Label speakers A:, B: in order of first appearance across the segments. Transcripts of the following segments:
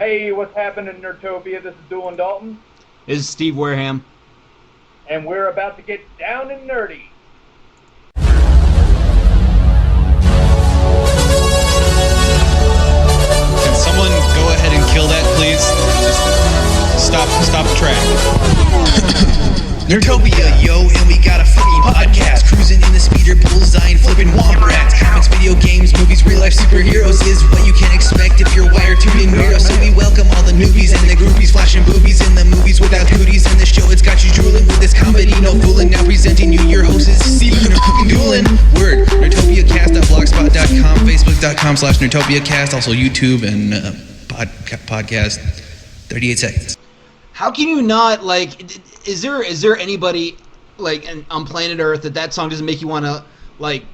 A: Hey, what's happening, Nerdtopia? This is Doolin Dalton.
B: This is Steve Wareham.
A: And we're about to get down and nerdy.
C: Can someone go ahead and kill that, please? Just stop the track.
D: Nerdtopia, yo, and we got a funny podcast. Cruising in the speeder, bullseye, and flipping wombats. Comics, video games, movies, real-life superheroes is what you can expect if you're wired to in weirdo. So we welcome all the newbies and the groupies, flashing boobies in the movies without cooties. In the show, it's got you drooling with this comedy, no fooling. Now presenting you your hosts is Steve and Doolin. Word, NerdtopiaCast.blogspot.com, Facebook.com/NerdtopiaCast, also YouTube and podcast 38 seconds.
B: How can you not, like, is there anybody, like, on planet Earth that song doesn't make you want to, like,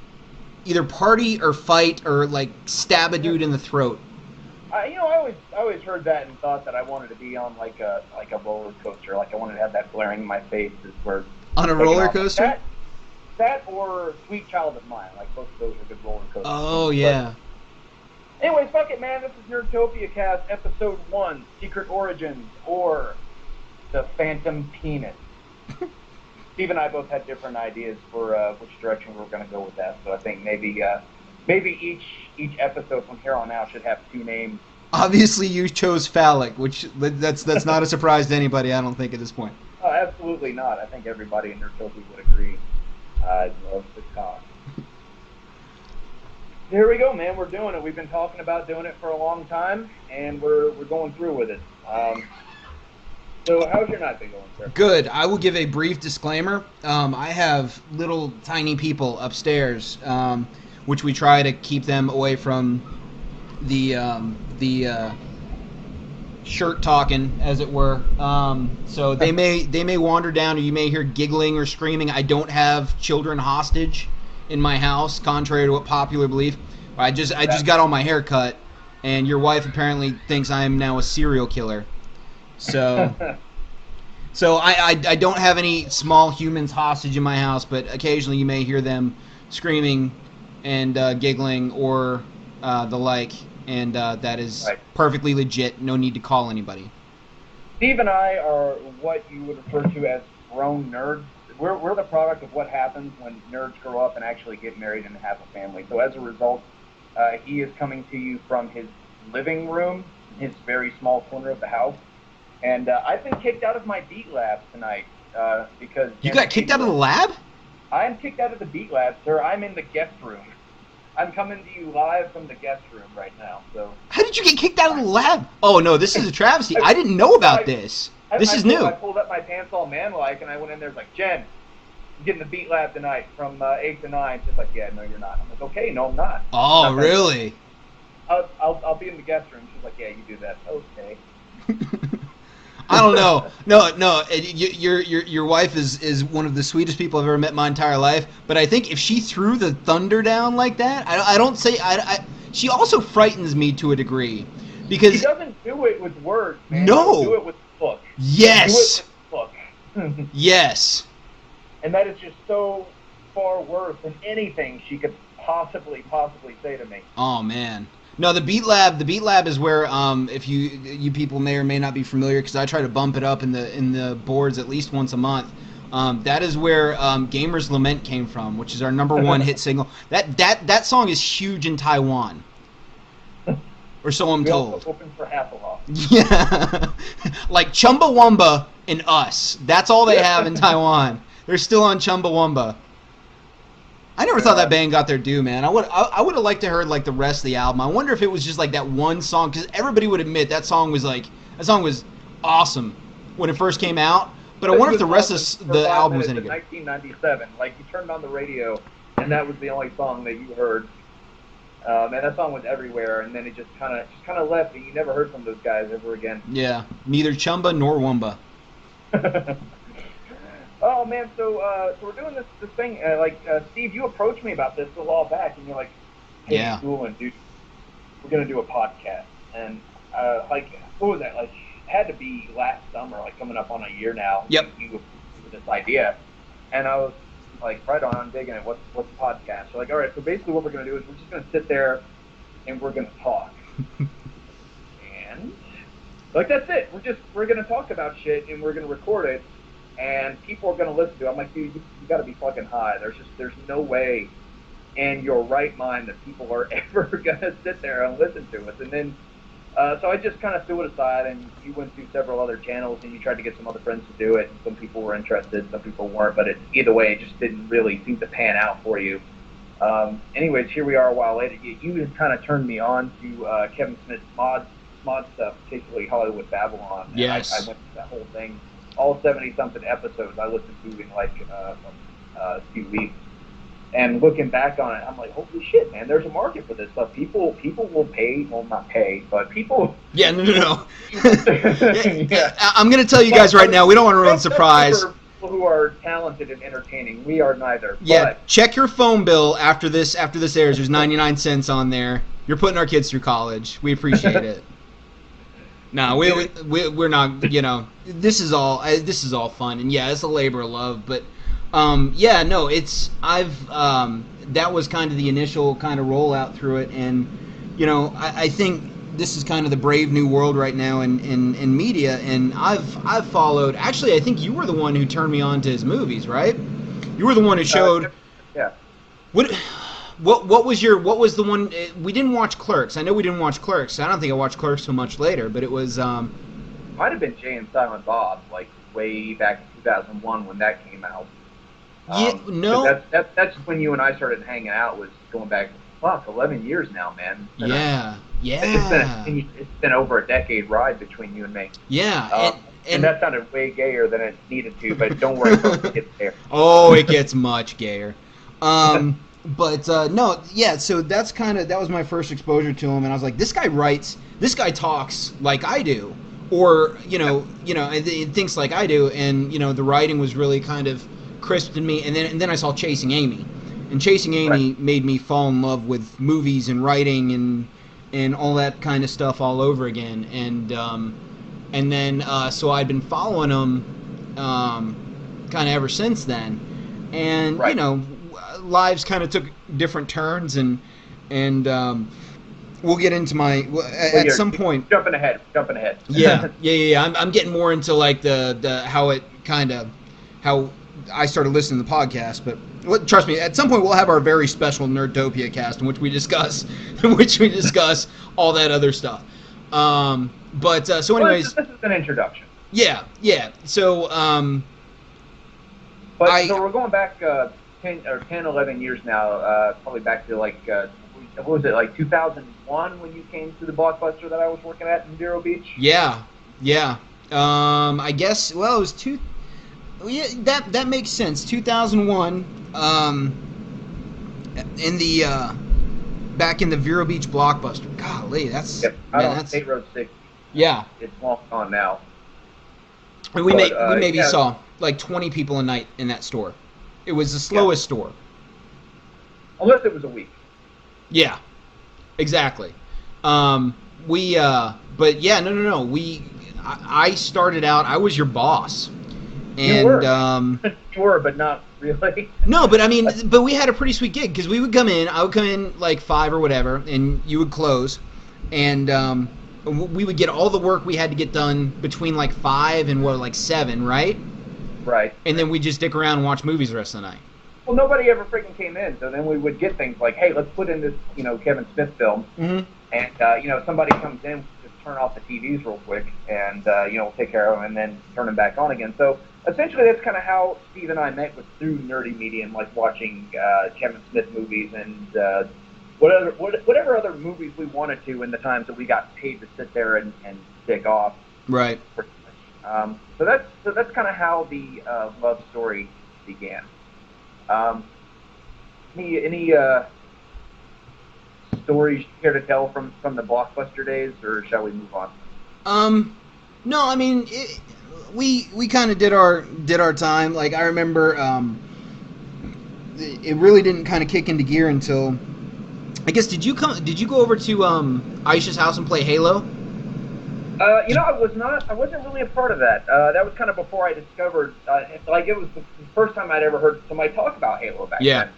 B: either party or fight or, like, stab a dude in the throat?
A: I always heard that and thought that I wanted to be on, like a roller coaster. Like, I wanted to have that blaring in my face.
B: On a roller coaster?
A: That or Sweet Child of Mine. Like, both of those are good roller coasters.
B: Oh, yeah.
A: But anyways, fuck it, man. This is NerdtopiaCast, Episode 1, Secret Origins, or the Phantom Penis. Steve and I both had different ideas for which direction we're going to go with that. So I think maybe each episode from here on out should have two names.
B: Obviously, you chose phallic, which that's not a surprise to anybody, I don't think, at this point.
A: Oh, absolutely not. I think everybody in Nerdtopia would agree. I love the cock. Here we go, man. We're doing it. We've been talking about doing it for a long time, and we're going through with it. So how's your night been going, sir?
B: Good. I will give a brief disclaimer. I have little tiny people upstairs, which we try to keep them away from the shirt talking, as it were. So they may wander down, or you may hear giggling or screaming. I don't have children hostage in my house, contrary to what popular belief. I just got all my hair cut, and your wife apparently thinks I am now a serial killer. So I don't have any small humans hostage in my house, but occasionally you may hear them screaming and giggling or the like, and that is perfectly legit. No need to call anybody.
A: Steve and I are what you would refer to as grown nerds. We're the product of what happens when nerds grow up and actually get married and have a family. So as a result, he is coming to you from his living room, his very small corner of the house. And I've been kicked out of my beat lab tonight because...
B: You got kicked out of the lab?
A: I am kicked out of the beat lab, sir. I'm in the guest room. I'm coming to you live from the guest room right now. So
B: how did you get kicked out of the lab? Oh, no, this is a travesty. I didn't know about this. This is new.
A: I pulled up my pants all man-like, and I went in there and was like, Jen, I'm getting the beat lab tonight from 8 to 9. She's like, yeah, no, you're not. I'm like, okay, no, I'm not.
B: Oh, really?
A: I'll be in the guest room. She's like, yeah, you do that. Okay.
B: I don't know. No. Your wife is one of the sweetest people I've ever met in my entire life. But I think if she threw the thunder down like that, I don't say she also frightens me to a degree, because
A: she doesn't do it with words, man.
B: No.
A: She'll do it with the book.
B: Yes.
A: Do it with the book.
B: Yes.
A: And that is just so far worse than anything she could possibly say to me.
B: Oh man. No, the Beat Lab is where, if you people may or may not be familiar, because I try to bump it up in the boards at least once a month. That is where Gamer's Lament came from, which is our #1 hit single. That song is huge in Taiwan, or so I'm told.
A: Also open for Hasselhoff.
B: Yeah, like Chumbawamba and Us. That's all they have in Taiwan. They're still on Chumbawamba. I never thought that band got their due, man. I would have liked to heard like the rest of the album. I wonder if it was just like that one song, because everybody would admit that song was awesome when it first came out. But I wonder if the rest of the album was any good.
A: 1997, like you turned on the radio and that was the only song that you heard. And that song was everywhere, and then it just kind of left, and you never heard from those guys ever again.
B: Yeah, neither Chumba nor Wumba.
A: Oh man, so we're doing this thing. Steve, you approached me about this a while back, and you're like, "Hey,
B: yeah,
A: Doolin, dude, we're gonna do a podcast." And what was that? Like, it had to be last summer, like coming up on a year now.
B: Yep.
A: You with this idea, and I was like, "Right on, I'm digging it. What's a podcast?" So like, all right. So basically, what we're gonna do is we're just gonna sit there, and we're gonna talk. And Like, that's it. We're going to talk about shit, and we're going to record it, and people are going to listen to it. I'm like, dude, you got to be fucking high. There's no way in your right mind that people are ever going to sit there and listen to us. And then, so I just kind of threw it aside, and you went through several other channels, and you tried to get some other friends to do it, and some people were interested, some people weren't, but either way, it just didn't really seem to pan out for you. Anyways, here we are a while later. You kind of turned me on to Kevin Smith's mod stuff, particularly Hollywood Babylon. And
B: yes.
A: I went through that whole thing, all 70-something episodes I listened to in like a few weeks. And looking back on it, I'm like, holy shit, man, there's a market for this stuff. People will pay, well, not pay, but people...
B: Yeah, no. Yeah. I'm going to tell you guys right now, we don't want to ruin surprise.
A: For people who are talented and entertaining, we are neither.
B: Yeah,
A: but
B: check your phone bill after this airs. There's 99 cents on there. You're putting our kids through college. We appreciate it. No, we're not, you know, this is all fun. And yeah, it's a labor of love, but... yeah, no, that was kind of the initial kind of rollout through it, and, you know, I think this is kind of the brave new world right now in media, and I've followed, actually, I think you were the one who turned me on to his movies, right? You were the one who showed...
A: Yeah.
B: What was the one, we didn't watch Clerks, I know we didn't watch Clerks, I don't think I watched Clerks so much later, but it was,
A: Might have been Jay and Silent Bob, like, way back in 2001 when that came out.
B: Yeah, no.
A: That's when you and I started hanging out. Was going back, fuck, 11 years now, man.
B: Yeah.
A: It's been over a decade ride between you and me.
B: Yeah,
A: and that sounded way gayer than it needed to. But don't worry, it gets there.
B: Oh, it gets much gayer. But no, yeah. So that was my first exposure to him, and I was like, this guy talks like I do, or you know, it thinks like I do, and you know, the writing was really kind of crisped in me, and then I saw Chasing Amy, and Chasing Amy made me fall in love with movies and writing and all that kind of stuff all over again, and then so I'd been following him kind of ever since then, and you know, lives kind of took different turns, and we'll get into my at some point.
A: Jumping ahead.
B: Yeah. I'm getting more into like the how I started listening to the podcast, but trust me, at some point we'll have our very special Nerdtopia cast in which we discuss all that other stuff. So anyways,
A: this is an introduction.
B: Yeah. So
A: so we're going back 10, 11 years now, probably back to like what was it, like 2001 when you came to the Blockbuster that I was working at in Vero Beach?
B: Yeah. I guess, well, it was yeah, that makes sense. 2001, in the back in the Vero Beach Blockbuster. Golly, that's
A: State Road 6.
B: Yeah,
A: it's long gone now.
B: And we maybe saw like 20 people a night in that store. It was the slowest store.
A: Unless it was a week.
B: Yeah, exactly. But yeah, no. I started out. I was your boss. And,
A: you were. You were, but not really.
B: No, but I mean, but we had a pretty sweet gig because we would come in. I would come in like 5 or whatever, and you would close, and we would get all the work we had to get done between like 5 and like 7, right?
A: Right.
B: And then we'd just dick around and watch movies the rest of the night.
A: Well, nobody ever freaking came in, so then we would get things like, hey, let's put in this, Kevin Smith film, and somebody comes in, just turn off the TVs real quick, and we'll take care of them, and then turn them back on again. So essentially, that's kind of how Steve and I met, was through nerdy medium, like watching Kevin Smith movies and whatever other movies we wanted to in the times that we got paid to sit there and stick off.
B: Right.
A: So that's kind of how the love story began. Any stories you care to tell from the Blockbuster days, or shall we move on?
B: No, I mean, we kind of did our time. Like, I remember, it really didn't kind of kick into gear until, I guess, did you go over to Aisha's house and play Halo?
A: I wasn't really a part of that. That was kind of before I discovered, it was the first time I'd ever heard somebody talk about Halo back then.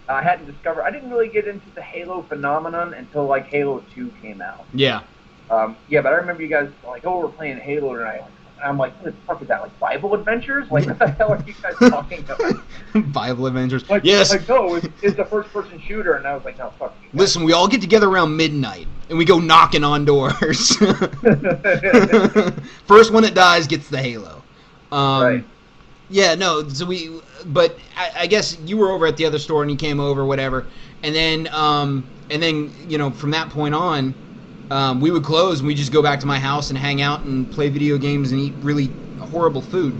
A: I didn't really get into the Halo phenomenon until like Halo 2 came out.
B: Yeah.
A: Yeah, but I remember you guys like, oh, we're playing Halo tonight. And I'm like, what the fuck is that? Like Bible Adventures? Like, what the hell are you guys talking about?
B: Bible Adventures.
A: Like,
B: yes.
A: Like, no, it's a first-person shooter, and I was like, no, fuck you.
B: Listen, we all get together around midnight, and we go knocking on doors. First one that dies gets the Halo.
A: Right.
B: Yeah, no, so but I guess you were over at the other store, and you came over, whatever, and then, you know, from that point on, we would close, and we'd just go back to my house and hang out and play video games and eat really horrible food.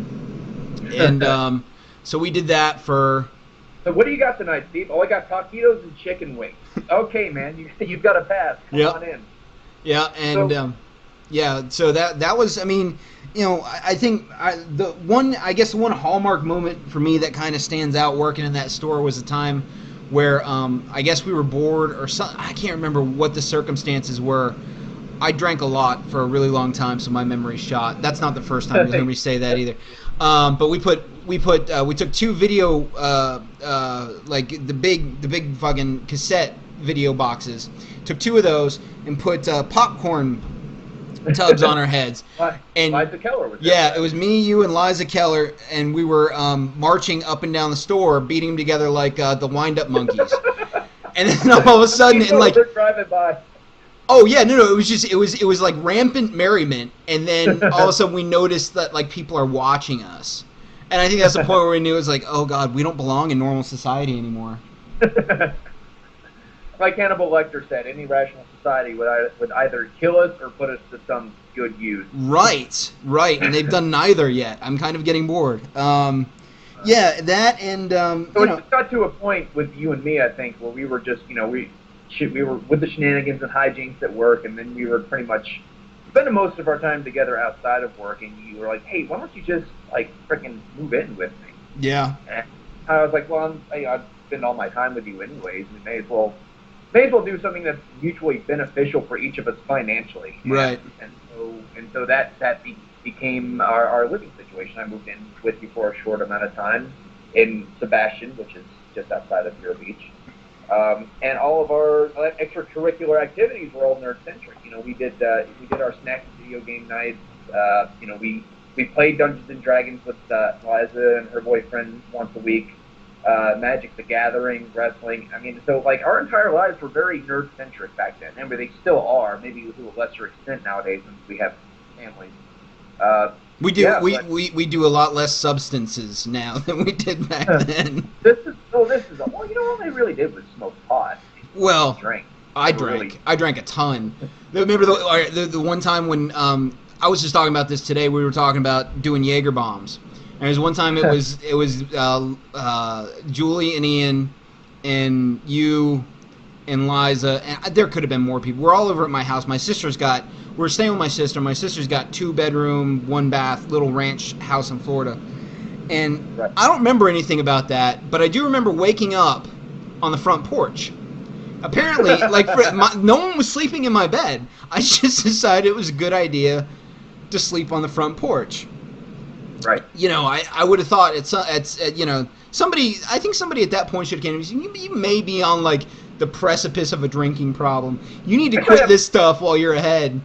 B: And so we did that for...
A: So what do you got tonight, Steve? Oh, I got taquitos and chicken wings. Okay, man, you've got a pass. Come on in.
B: Yeah, and so that was, I mean, you know, I think the one hallmark moment for me that kind of stands out working in that store was a time where I guess we were bored or something. I can't remember what the circumstances were. I drank a lot for a really long time, so my memory's shot. That's not the first time you'll hear me say that either. But we took two video, like the big fucking cassette video boxes. Took two of those and put popcorn tubs on our heads. And
A: Liza Keller was
B: there. Yeah,
A: right?
B: it was me, you, and Liza Keller, and we were marching up and down the store, beating them together like the wind-up monkeys. And then all of a sudden, and like,
A: driving by.
B: Oh yeah, no, it was like rampant merriment, and then all of a sudden we noticed that like people are watching us, and I think that's the point where we knew it was like, oh god, we don't belong in normal society anymore.
A: Like Hannibal Lecter said, any rational society would either kill us or put us to some good use. Right, and they've done neither yet. I'm kind of getting bored. Yeah, that and so it just got to a point with you and me, I think, where we were just, you know, we were with the shenanigans and hijinks at work, and then we were pretty much spending most of our time together outside of work, and you were like, hey, why don't you just, like, freaking move in with me?
B: Yeah.
A: And I was like, well, I've spent all my time with you anyways, we may as well do something that's mutually beneficial for each of us financially.
B: Right.
A: And so that became our living situation. I moved in with you for a short amount of time in Sebastian, which is just outside of Vero Beach. And all of our extracurricular activities were all nerd-centric. You know, we did our snack and video game nights. You know, we played Dungeons and Dragons with Liza and her boyfriend once a week. Magic the Gathering, wrestling. I mean, so like our entire lives were very nerd-centric back then. And they still are, maybe to a lesser extent nowadays since we have families.
B: We do. Yeah, we do a lot less substances now than we did back then.
A: This is well, you know, all they really did was smoke pot.
B: Well,
A: drink.
B: I drank a ton. Remember the one time when I was just talking about this today. We were talking about doing Jaeger bombs. And there was one time it was Julie and Ian and you and Liza, and there could have been more people. We're all over at my house. We're staying with my sister. My sister's got 2-bedroom, 1-bath, little ranch house in Florida. And right. I don't remember anything about that, but I do remember waking up on the front porch. Apparently, no one was sleeping in my bed. I just decided it was a good idea to sleep on the front porch.
A: Right.
B: You know, I would have thought it's you know, somebody at that point should have came and said, you may be on like the precipice of a drinking problem. You need to quit this stuff while you're ahead.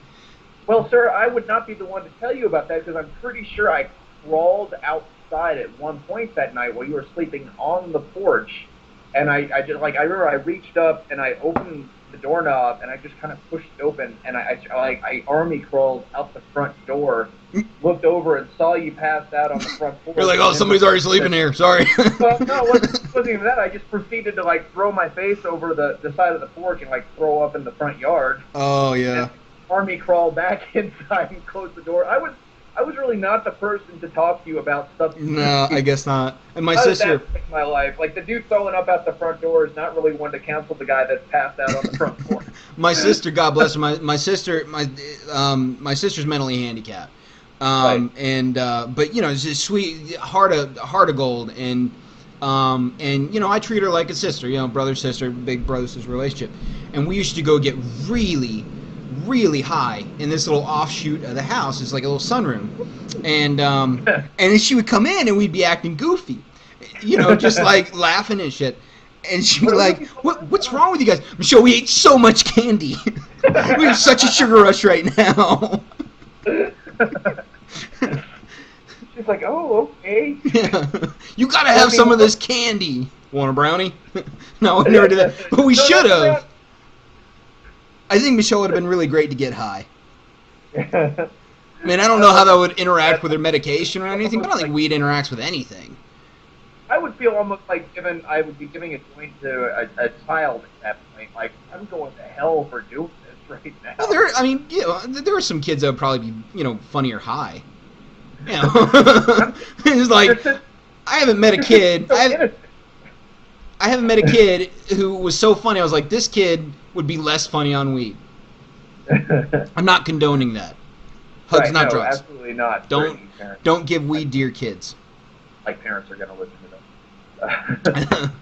A: Well, sir, I would not be the one to tell you about that because I'm pretty sure I crawled outside at one point that night while you were sleeping on the porch, and I remember I reached up and I opened the doorknob and I just kind of pushed it open and I army crawled out the front door, looked over and saw you passed out on the front porch.
B: You're like, oh, somebody's already sleeping here. Sorry.
A: Well, no, it wasn't even that. I just proceeded to like throw my face over the side of the porch and like throw up in the front yard.
B: Oh yeah.
A: And army crawl back inside and close the door. I was really not the person to talk to you about stuff.
B: No, I guess not. And my sister.
A: That's my life. Like the dude throwing up out the front door is not really one to counsel the guy that's passed out on the front porch.
B: My sister, God bless her. My sister's mentally handicapped.
A: Right.
B: And but you know, it's just sweet, heart of gold, and you know, I treat her like a sister. You know, brother sister, big brother sister relationship. And we used to go get really high in this little offshoot of the house. It's like a little sunroom, and then she would come in and we'd be acting goofy, you know, just like laughing and shit. And she'd be like, what's wrong with you guys? Michelle, we ate so much candy. We have such a sugar rush right now.
A: She's like, oh, okay.
B: Yeah. You gotta have some of this candy. Want a brownie? No, we never did that. But we should have. I think Michelle would have been really great to get high. I mean, I don't know how that would interact with her medication or anything, but I don't think weed interacts with anything.
A: I would feel almost like I would be giving a joint to a child at that point. Like, I'm going to hell for doing this right now.
B: Well, there are some kids that would probably be, funnier high. You know, it's like I haven't met a kid. I haven't met a kid who was so funny. I was like, this kid would be less funny on weed. I'm not condoning that. Hugs, not drugs.
A: Absolutely not.
B: Don't give weed to your kids.
A: Like parents are going to listen to them.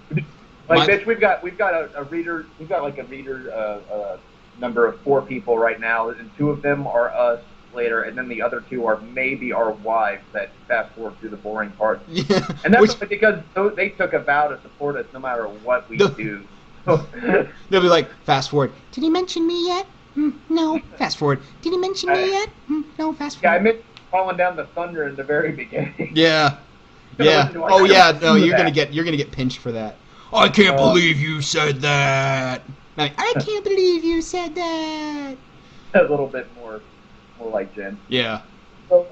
A: Like, bitch, we've got a reader. We've got like a reader number of 4 people right now, and 2 of them are us later, and then the other 2 are maybe our wives that fast forward through the boring parts. Yeah. And that's because they took a vow to support us no matter what we do.
B: They'll be like, fast forward. Did he mention me yet? No. Fast forward. Did he mention me yet? No. Fast forward.
A: Yeah, I meant falling down the thunder in the very beginning.
B: Yeah. Yeah. Oh yeah. No, you're gonna get pinched for that. I can't believe you said that. I can't believe you said that.
A: A little bit more like Jen.
B: Yeah.
A: So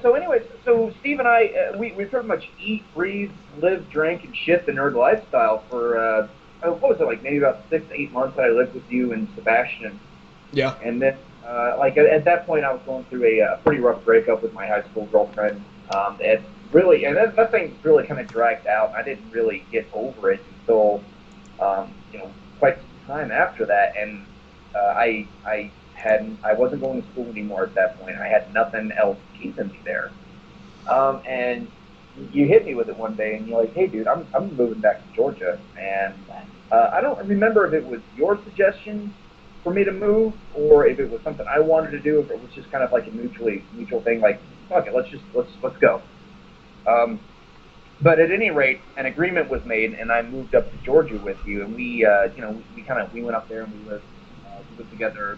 A: So anyways, so Steve and I, we pretty much eat, breathe, live, drink, and shit the nerd lifestyle for what was it, like maybe about 6 to 8 months that I lived with you and Sebastian.
B: Yeah.
A: And then like at that point, I was going through a pretty rough breakup with my high school girlfriend. That really, and that thing really kind of dragged out. I didn't really get over it until quite some time after that, and I wasn't going to school anymore at that point. I had nothing else keeping me there. And you hit me with it one day, and you're like, "Hey, dude, I'm moving back to Georgia," and I don't remember if it was your suggestion for me to move, or if it was something I wanted to do, if it was just kind of like a mutual thing, like, fuck it, let's go. But at any rate, an agreement was made, and I moved up to Georgia with you, and we went up there and we lived together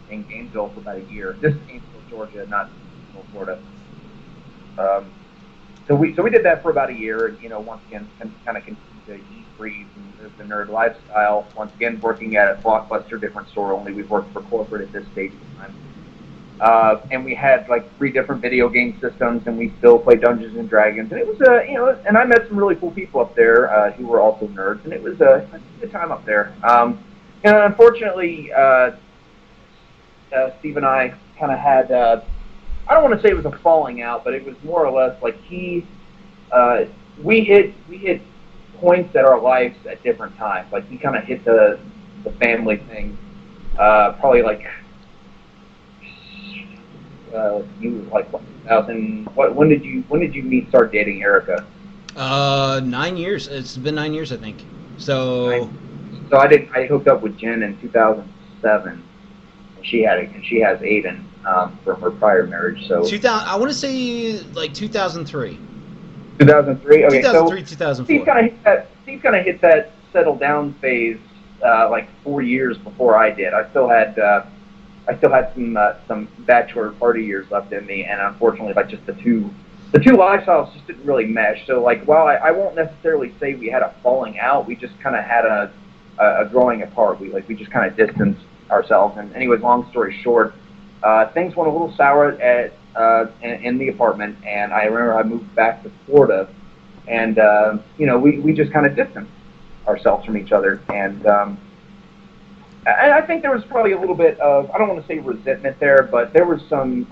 A: in Gainesville for about a year. This is Gainesville, Georgia, not Florida. So we did that for about a year, and once again, kind of continued to eat, breathe, and live the nerd lifestyle. Once again, working at a Blockbuster, different store. Only we've worked for corporate at this stage of time. And we had like 3 different video game systems, and we still play Dungeons and Dragons. And it was and I met some really cool people up there who were also nerds, and it was a good time up there. And unfortunately, Steve and I kind of had I don't want to say it was a falling out, but it was more or less like we hit points at our lives at different times. Like he kind of hit the family thing probably like. You were like 2000. When did you start dating Erica?
B: 9 years. It's been 9 years, I think. So
A: I hooked up with Jen in 2007. And she has Aiden from her prior marriage. So
B: 2000. I want to say like 2003.
A: 2003. Okay,
B: 2003, 2004.
A: Steve kind of hit that settle down phase like 4 years before I did. I still had some bachelor party years left in me, and unfortunately, like just the two lifestyles just didn't really mesh. So like, while I won't necessarily say we had a falling out, we just kind of had a growing apart. We just kind of distanced ourselves. And anyways, long story short, things went a little sour in the apartment, and I remember I moved back to Florida, and we just kind of distanced ourselves from each other, and I think there was probably a little bit of, I don't want to say resentment there, but I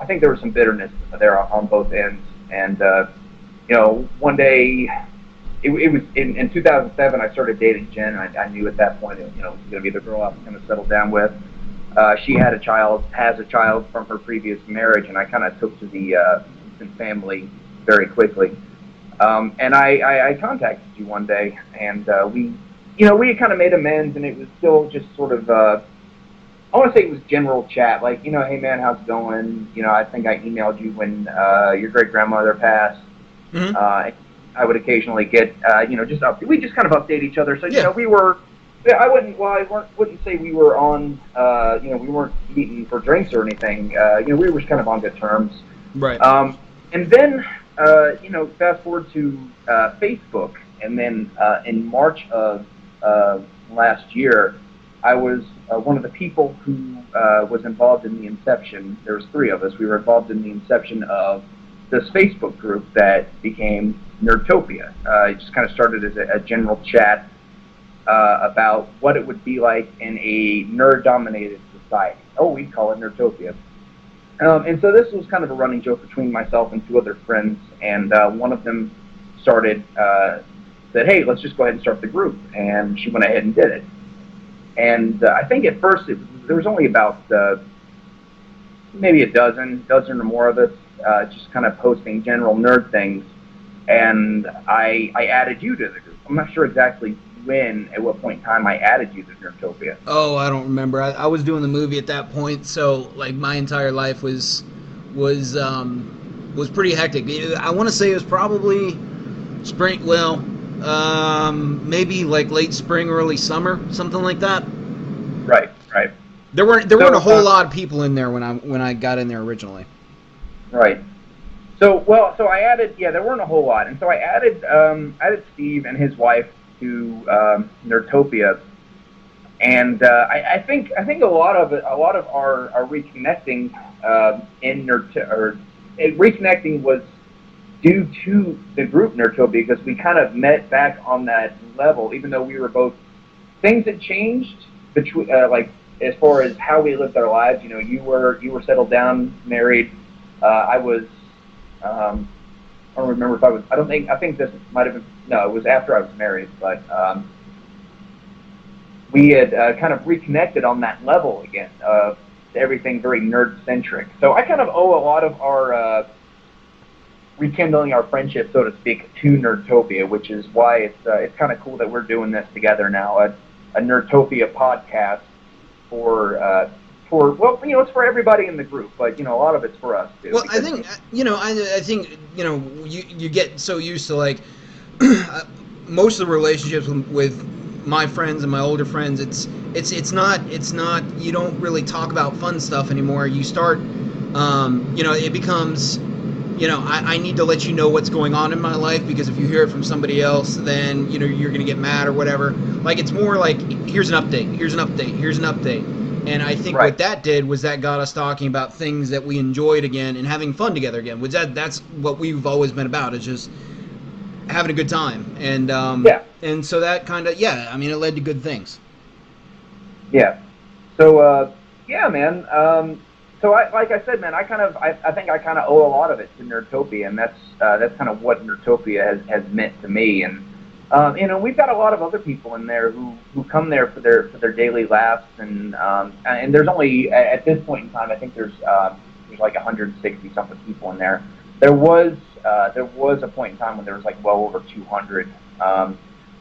A: think there was some bitterness there on both ends. And, one day, it was in 2007, I started dating Jen. I knew at that point, it was going to be the girl I was going to settle down with. She has a child from her previous marriage, and I kind of took to the instant family very quickly. And I contacted you one day, and we kind of made amends, and it was still just sort of, I want to say it was general chat, like, hey man, how's it going? I think I emailed you when your great grandmother passed. Mm-hmm. I would occasionally get, just we just kind of update each other. So we were. I wouldn't say we were on. We weren't meeting for drinks or anything. We were kind of on good terms.
B: Right.
A: And then fast forward to Facebook, and then in March of last year, I was one of the people who was involved in the inception. There was 3 of us. We were involved in the inception of this Facebook group that became Nerdtopia. It just kind of started as a general chat about what it would be like in a nerd-dominated society. Oh, we call it Nerdtopia. And so this was kind of a running joke between myself and 2 other friends, and one of them said, hey, let's just go ahead and start the group, and she went ahead and did it. And I think at first there was only about maybe a dozen or more of us just kind of posting general nerd things, and I added you to the group. I'm not sure exactly at what point in time I added you to Nerdtopia.
B: Oh, I don't remember. I was doing the movie at that point, so like my entire life was pretty hectic. I want to say it was probably spring. Well, maybe like late spring, early summer, something like that.
A: Right.
B: There weren't a whole lot of people in there when I got in there originally.
A: Right. So I added. Yeah, there weren't a whole lot, and so I added Steve and his wife to Nerdtopia, and I think a lot of our reconnecting reconnecting was due to the group Nerdtopia, because we kind of met back on that level, even though we were both. Things had changed between like as far as how we lived our lives. You were settled down, married. I was. I don't remember if I was. I think this might have been. No, it was after I was married. But we had kind of reconnected on that level again. Everything very nerd centric. So I kind of owe a lot of our rekindling our friendship, so to speak, to Nerdtopia, which is why it's kind of cool that we're doing this together now. A Nerdtopia podcast for it's for everybody in the group, but a lot of it's for us too.
B: Well, I think you get so used to like most of the relationships with my friends and my older friends. It's not you don't really talk about fun stuff anymore. You start it becomes I need to let you know what's going on in my life, because if you hear it from somebody else, then you're gonna get mad or whatever. Like it's more like here's an update. And I think what that did was that got us talking about things that we enjoyed again and having fun together again. Which that's what we've always been about, is just having a good time. And and so that kind of it led to good things. Yeah.
A: So man. So like I said, man, I think I kind of owe a lot of it to Nerdtopia, and that's kind of what Nerdtopia has meant to me. And we've got a lot of other people in there who come there for their daily laughs, and there's only at this point in time, I think there's like 160 something people in there. There was a point in time when there was like well over 200,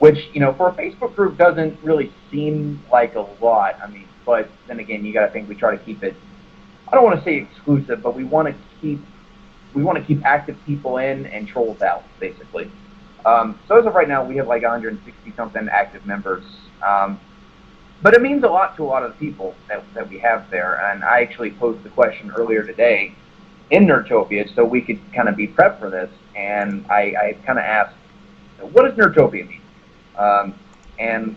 A: which for a Facebook group doesn't really seem like a lot. I mean, but then again, you got to think we try to keep it. I don't want to say exclusive, but we want to keep active people in and trolls out, basically. So as of right now, we have like 160 something active members. But it means a lot to a lot of the people that we have there. And I actually posed the question earlier today in Nerdtopia so we could kind of be prepped for this. And I kind of asked, what does Nerdtopia mean? And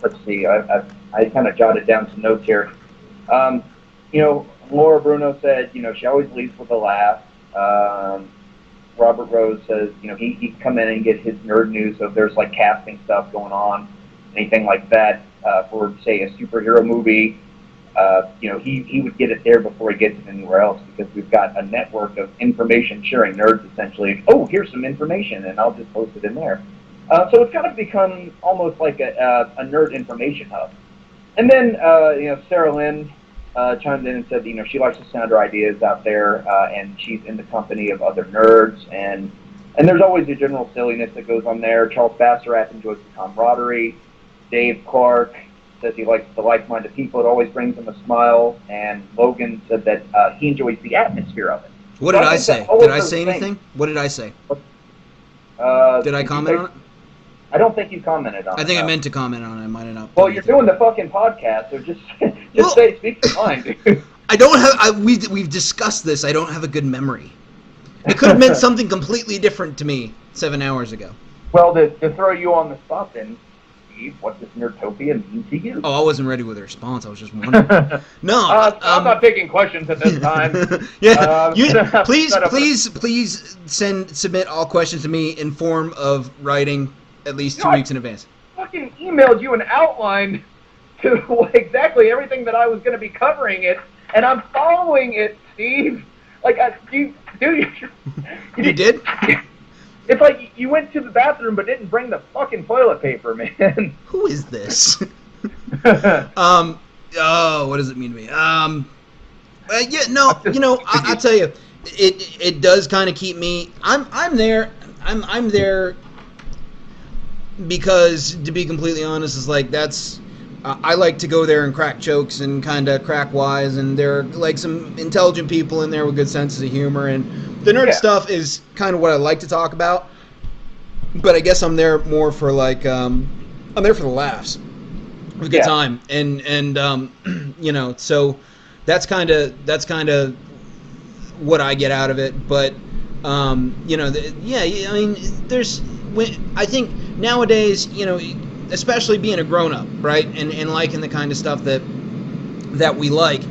A: let's see, I kind of jotted down some notes here. Laura Bruno said, she always leads with a laugh. Robert Rose says, he'd come in and get his nerd news. So if there's like casting stuff going on, anything like that, for say a superhero movie, he would get it there before he gets it anywhere else, because we've got a network of information sharing nerds essentially. Oh, here's some information, and I'll just post it in there. So it's kind of become almost like a nerd information hub. And then, Sarah Lynn chimed in and said, she likes to send her ideas out there, and she's in the company of other nerds, and there's always a general silliness that goes on there. Charles Basserath enjoys the camaraderie. Dave Clark says he likes the like-minded people. It always brings him a smile. And Logan said that he enjoys the atmosphere of it.
B: What did I say? Did I say anything? What did I say? Did I comment on it?
A: I don't think you commented on it.
B: I think I meant to comment on it. I might have not.
A: Well, you're doing the fucking podcast, so just say, speak your mind, dude.
B: I don't have. We've discussed this. I don't have a good memory. It could have meant something completely different to me 7 hours ago.
A: Well, to throw you on the spot, then, Steve, what does Nerdtopia mean to you?
B: Oh, I wasn't ready with a response. I was just wondering. No,
A: I'm not taking questions at this time.
B: Yeah, please submit all questions to me in form of writing at least 2 weeks in advance.
A: I fucking emailed you an outline to exactly everything that I was going to be covering it, and I'm following it, Steve. Like, you
B: did?
A: It's like you went to the bathroom but didn't bring the fucking toilet paper, man.
B: Who is this? What does it mean to me? I'll tell you, it does kind of keep me. I'm there because, to be completely honest, is like that's. I like to go there and crack jokes and kind of crack wise, and there are like some intelligent people in there with good senses of humor, and the nerd stuff is kind of what I like to talk about. But I guess I'm there more for like I'm there for the laughs, a good time, and so that's kind of what I get out of it. But I mean, I think nowadays, especially being a grown-up, right, and liking the kind of stuff that we like,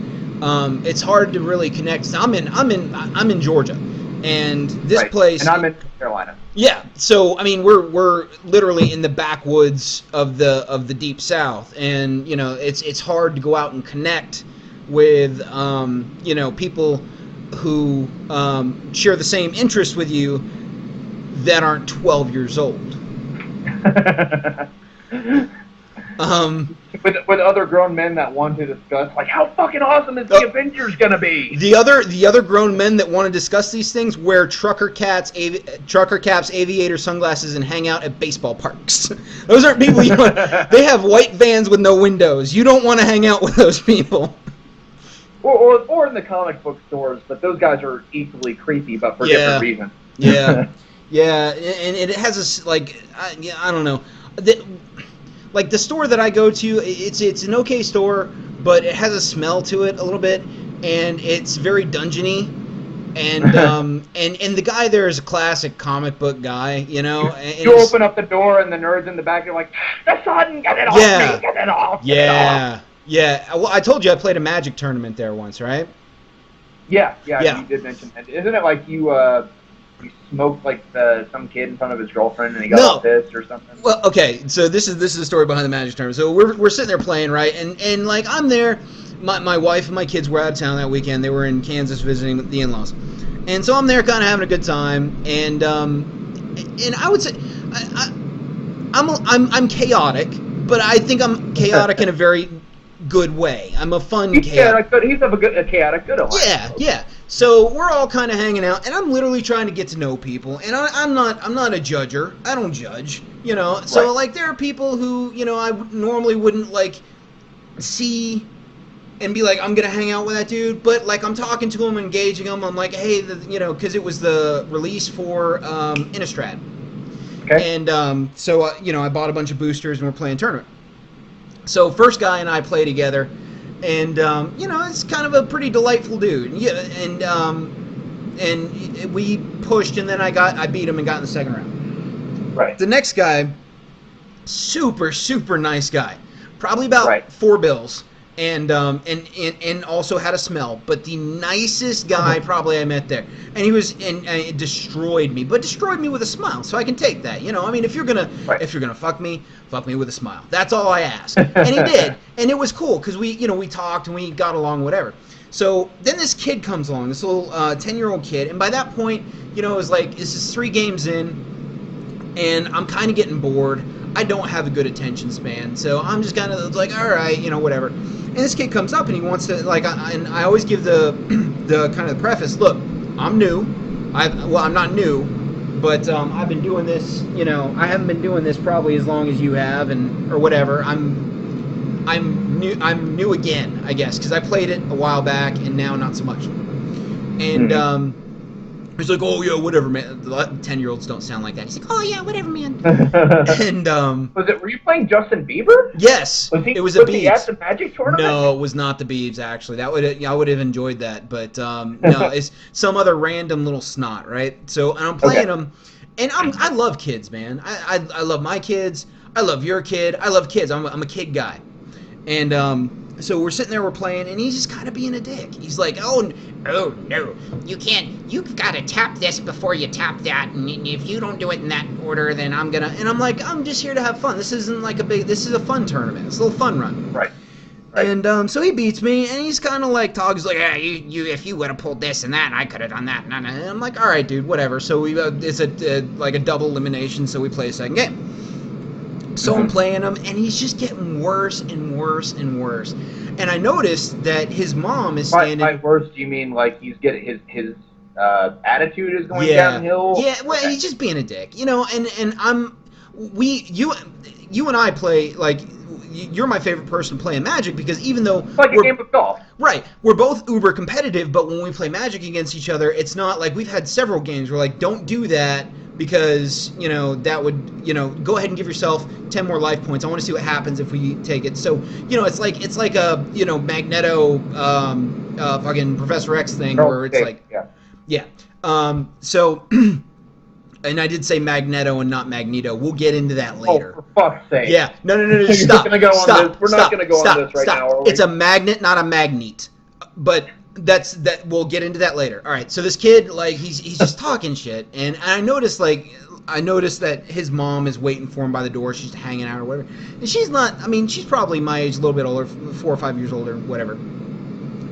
B: it's hard to really connect. I'm in Georgia, and this place,
A: and I'm in Carolina.
B: Yeah, so I mean, we're literally in the backwoods of the deep South, and it's hard to go out and connect with people who share the same interests with you that aren't 12 years old.
A: With other grown men that want to discuss, like, how fucking awesome is the Avengers gonna be?
B: The other grown men that want to discuss these things wear trucker caps, aviator sunglasses, and hang out at baseball parks. Those aren't people you want. They have white vans with no windows. You don't want to hang out with those people.
A: Or in the comic book stores, but those guys are equally creepy, but for different reasons.
B: Yeah, yeah, and it has I don't know. Like the store that I go to, it's an okay store, but it has a smell to it a little bit, and it's very dungeony, and and the guy there is a classic comic book guy, And
A: you open up the door, and the nerds in the back are like, "The sun, get it off me, get it off."
B: Yeah. Well, I told you I played a Magic tournament there once, right?
A: Yeah. You did mention that. Isn't it like you smoked like some kid in front of his girlfriend and he got all pissed or something?
B: Well, okay, so this is the story behind the Magic tournament. So we're sitting there playing, right? And like I'm there, my wife and my kids were out of town that weekend. They were in Kansas visiting the in-laws, and so I'm there kind of having a good time. And I would say I'm chaotic, but I think I'm chaotic in a very good way. I'm a fun chaotic.
A: He's a chaotic good one.
B: Yeah. So we're all kind of hanging out, and I'm literally trying to get to know people. And I'm not a judger. I don't judge, So like there are people who I normally wouldn't like see and be like, I'm gonna hang out with that dude. But like I'm talking to him, engaging him. I'm like, hey, because it was the release for Innistrad. Okay. And so I bought a bunch of boosters and we're playing tournament. So first guy and I play together, and it's kind of a pretty delightful dude. Yeah, and we pushed, and then I beat him and got in the second round.
A: Right.
B: The next guy, super nice guy, probably about 4 bills, and also had a smell, but the nicest guy probably I met there. And he was and it destroyed me, but destroyed me with a smile, so I can take that. I mean, if you're gonna fuck me with a smile. That's all I ask. And he did, and it was cool because we talked and we got along, whatever. So then this kid comes along, this little 10-year-old kid, and by that point, it was like this is 3 games in, and I'm kind of getting bored. I don't have a good attention span, so I'm just kind of like, all right, whatever. And this kid comes up and he wants to and I always give the kind of the preface. Look, I'm new. I'm not new, but I've been doing this. I haven't been doing this probably as long as you have, or whatever. I'm new again, I guess, because I played it a while back and now not so much. And He's like, oh yeah, whatever, man. 10-year-olds don't sound like that. He's like, oh yeah, whatever, man. And
A: were you playing Justin Bieber?
B: Yes, it was a Beebs.
A: Was he at the Magic tournament?
B: No, it was not the Beebs. Actually, I would have enjoyed that, but no, it's some other random little snot, right? So, and I'm playing him, and I love kids, man. I love my kids. I love your kid. I love kids. I'm a kid guy, and so we're sitting there, we're playing, and he's just kind of being a dick. He's like, oh no, you can't. You've got to tap this before you tap that, and if you don't do it in that order, then I'm gonna. And I'm like, I'm just here to have fun. This isn't like this is a fun tournament. It's a little fun run.
A: Right.
B: And so he beats me, and he's kind of like talking. He's like, yeah, you if you would have pulled this and that, I could have done that. And I'm like, all right, dude, whatever. So we it's like a double elimination. So we play a second game. So I'm playing him, and he's just getting worse and worse and worse. And I noticed that his mom is standing.
A: By worse, do you mean like he's getting his attitude is going downhill?
B: Yeah, well, he's just being a dick, you know. And you and I play like. You're my favorite person playing Magic because even though
A: it's like a game of golf,
B: right? We're both uber competitive, but when we play Magic against each other, it's not like we've had several games where like don't do that because that would go ahead and give yourself 10 more life points. I want to see what happens if we take it. So it's like a Magneto fucking Professor X thing where it's like yeah. So. And I did say Magneto and not Magneto. We'll get into that later.
A: Oh, for fuck's sake.
B: Yeah. No. Stop.
A: We're not going to go on this right now, are we?
B: It's a magnet, not a magnet. But that we'll get into that later. All right. So this kid, like, he's just talking shit. And I noticed that his mom is waiting for him by the door. She's hanging out or whatever. And she's not, I mean, she's probably my age, a little bit older, 4 or 5 years older, whatever.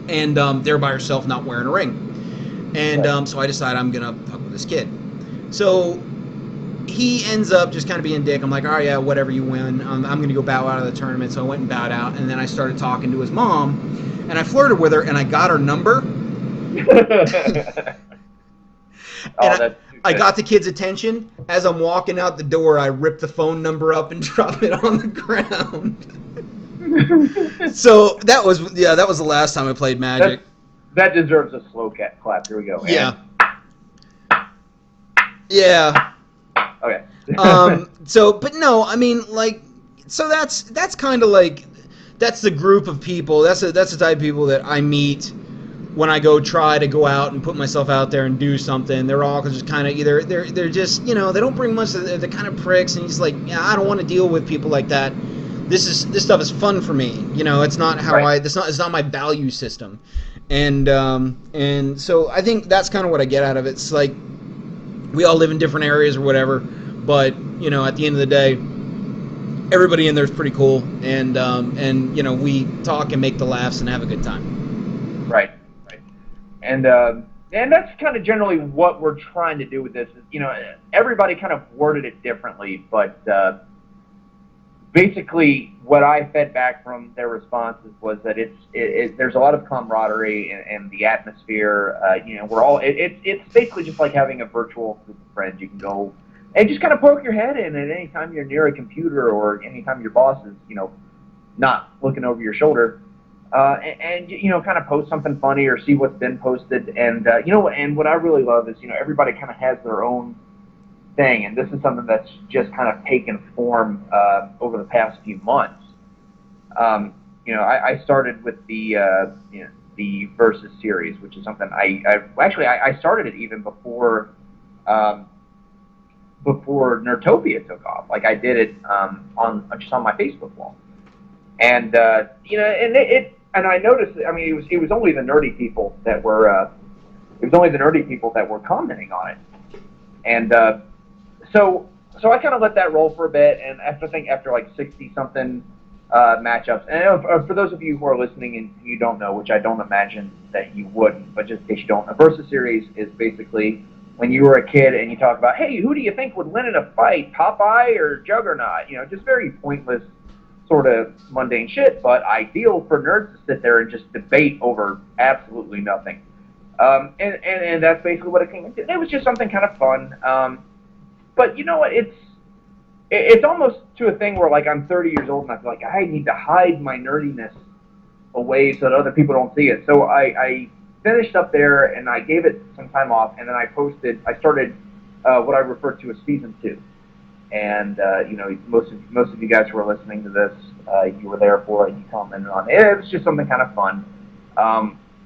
B: And there by herself, not wearing a ring. And so I decide I'm going to fuck with this kid. So he ends up just kind of being a dick. I'm like, all right, yeah, whatever, you win. I'm going to go bow out of the tournament. So I went and bowed out, and then I started talking to his mom, and I flirted with her, and I got her number. I got the kid's attention. As I'm walking out the door, I rip the phone number up and drop it on the ground. So that was the last time I played Magic.
A: That deserves a slow cat clap. Here we go.
B: Yeah. Yeah.
A: Okay.
B: But no, I mean, like, so that's kind of like, that's the group of people, that's the type of people that I meet when I go try to go out and put myself out there and do something. They're all just kind of either, they're just, they don't bring much, they're kind of pricks, and he's like, yeah, I don't want to deal with people like that. This stuff is fun for me. It's not how it's not my value system. And so I think that's kind of what I get out of it. It's like, we all live in different areas or whatever, but at the end of the day, everybody in there is pretty cool, and we talk and make the laughs and have a good time.
A: Right. And that's kind of generally what we're trying to do with this. Is, everybody kind of worded it differently, but basically what I fed back from their responses was that there's a lot of camaraderie and the atmosphere. We're all it's basically just like having a virtual group of friends. You can go and just kind of poke your head in at any time you're near a computer or any time your boss is not looking over your shoulder, and kind of post something funny or see what's been posted. And and what I really love is everybody kind of has their own thing, and this is something that's just kind of taken form over the past few months. I started with the Versus series, which is something I started it even before Nerdtopia took off. Like I did it on my Facebook wall, and and I noticed. I mean, it was only the nerdy people that were commenting on it, and so I kind of let that roll for a bit, and after like 60-something matchups, and for those of you who are listening and you don't know, which I don't imagine that you wouldn't, but just in case you don't, a Versus series is basically when you were a kid and you talk about, hey, who do you think would win in a fight, Popeye or Juggernaut? Just very pointless, sort of mundane shit, but ideal for nerds to sit there and just debate over absolutely nothing. And that's basically what it came into. It was just something kind of fun. But you know what? It's almost to a thing where, like, I'm 30 years old and I feel like I need to hide my nerdiness away so that other people don't see it. So I finished up there, and I gave it some time off, and then I started what I refer to as season 2. And most of you guys who are listening to this, you were there for it. You commented on it. It was just something kind of fun,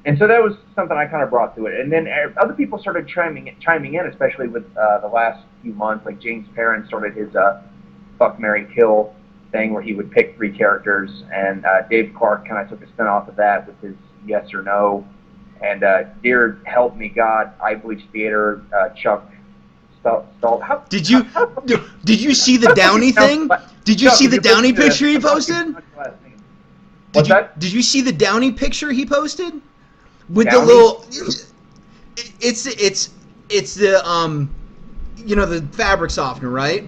A: and so that was something I kind of brought to it. And then other people started chiming in, especially with the last few months. Like James Perrin started his Fuck, Marry, Kill thing, where he would pick 3 characters, and Dave Clark kind of took a spin off of that with his Yes or No. And dear help me God, I Bleach Theater, Chuck.
B: Did you see the Downey thing? Did you see the Downey picture he posted?
A: What's that?
B: Did you see the Downey picture he posted? With
A: Downey?
B: the little, it's the the fabric softener, right?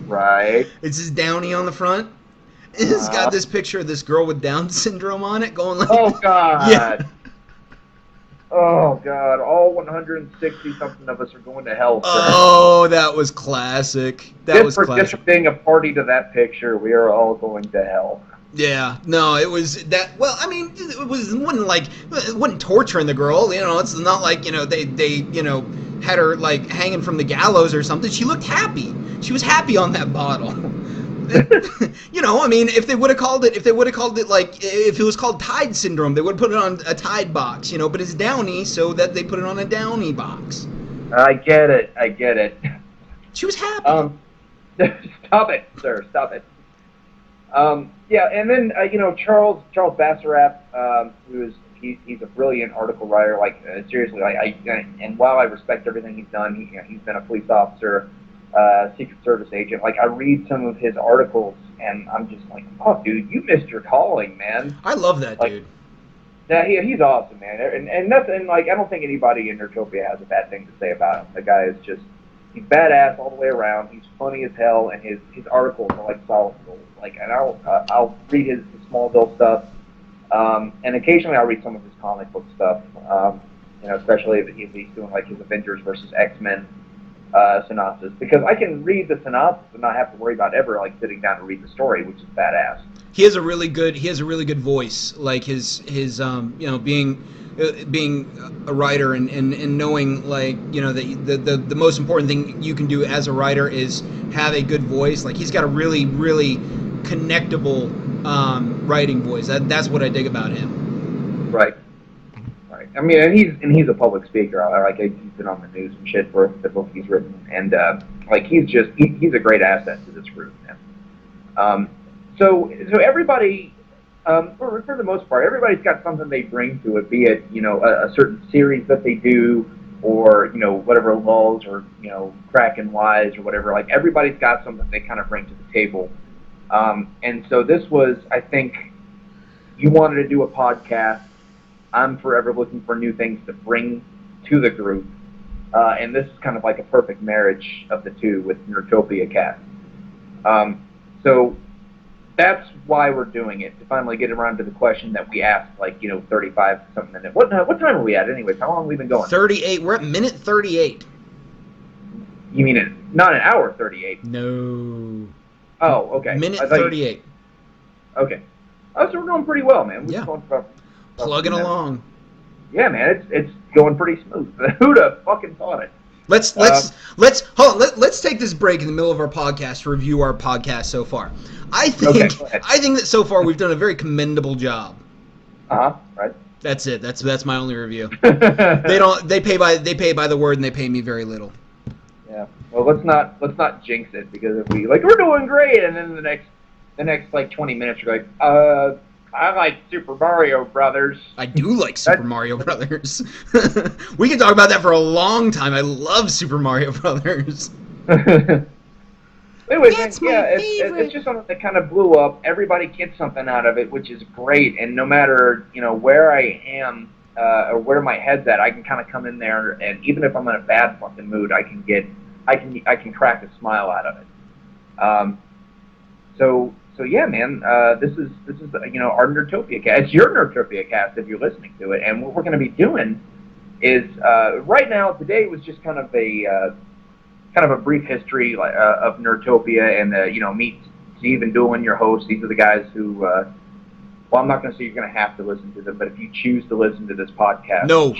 A: Right.
B: It's his Downey on the front. It's got this picture of this girl with Down syndrome on it, going like,
A: oh God.
B: Yeah.
A: Oh God! All 160 something of us are going to hell.
B: Oh, that was classic.
A: Just for being a party to that picture, we are all going to hell.
B: Yeah, no, it was that. Well, I mean, it wasn't torturing the girl. It's not like they had her like hanging from the gallows or something. She looked happy. She was happy on that bottle. I mean, if they would have called it like, if it was called Tide Syndrome, they would put it on a Tide box, but it's Downey, so that they put it on a Downey box.
A: I get it.
B: She was happy.
A: Stop it, sir. Stop it. Yeah, and then Charles Bassarap, he's a brilliant article writer. Like seriously, and while I respect everything he's done, he's been a police officer. Secret Service agent. Like, I read some of his articles, and I'm just like, oh, dude, you missed your calling, man.
B: I love that dude.
A: Yeah, he's awesome, man. And nothing, like, I don't think anybody in Nerdtopia has a bad thing to say about him. The guy is just, he's badass all the way around. He's funny as hell, and his articles are like solid gold. Like, and I'll read his Smallville stuff, and occasionally I'll read some of his comic book stuff. Especially if he's doing like his Avengers versus X-Men synopsis, because I can read the synopsis and not have to worry about ever like sitting down to read the story, which is badass. He has a really
B: good voice, like his being a writer and knowing like that the most important thing you can do as a writer is have a good voice. Like he's got a really connectable writing voice. That's what I dig about him.
A: Right. I mean, and he's a public speaker. He's been on the news and shit for the book he's written, and he's a great asset to this group, man. So everybody, for the most part, everybody's got something they bring to it. Be it a certain series that they do, or whatever lulls, or Kraken Wise or whatever. Like everybody's got something they kind of bring to the table. And so this was, I think, you wanted to do a podcast. I'm forever looking for new things to bring to the group, and this is kind of like a perfect marriage of the two with NerdtopiaCast. So that's why we're doing it, to finally get around to the question that we asked, 35 something minutes. What time are we at anyways? How long have we been going?
B: 38. We're at minute 38.
A: You mean not an hour 38?
B: No.
A: Oh, okay.
B: Minute 38.
A: Okay. Oh, so we're doing pretty well, man.
B: Yeah. Plugging along.
A: Yeah, man, it's going pretty smooth. Who'd have fucking thought it?
B: Let's take this break in the middle of our podcast to review our podcast so far. I think that so far we've done a very commendable job.
A: Right.
B: That's it. That's my only review. They pay by the word, and they pay me very little.
A: Yeah. Well, let's not jinx it, because if we're doing great, and then the next 20 minutes you're like, I like Super Mario Brothers.
B: I do like Super Mario Brothers. We can talk about that for a long time. I love Super Mario Brothers.
A: Anyway,
B: it's
A: just something that kind of blew up. Everybody gets something out of it, which is great. And no matter where I am or where my head's at, I can kind of come in there, and even if I'm in a bad fucking mood, I can crack a smile out of it. So yeah, man, this is our Nerdtopia cast. It's your Nerdtopia cast if you're listening to it. And what we're going to be doing is right now, today was just kind of a brief history of Nerdtopia, and meet Steve and Doolin, your host. These are the guys who Well, I'm not going to say you're going to have to listen to them, but if you choose to listen to this podcast...
B: No.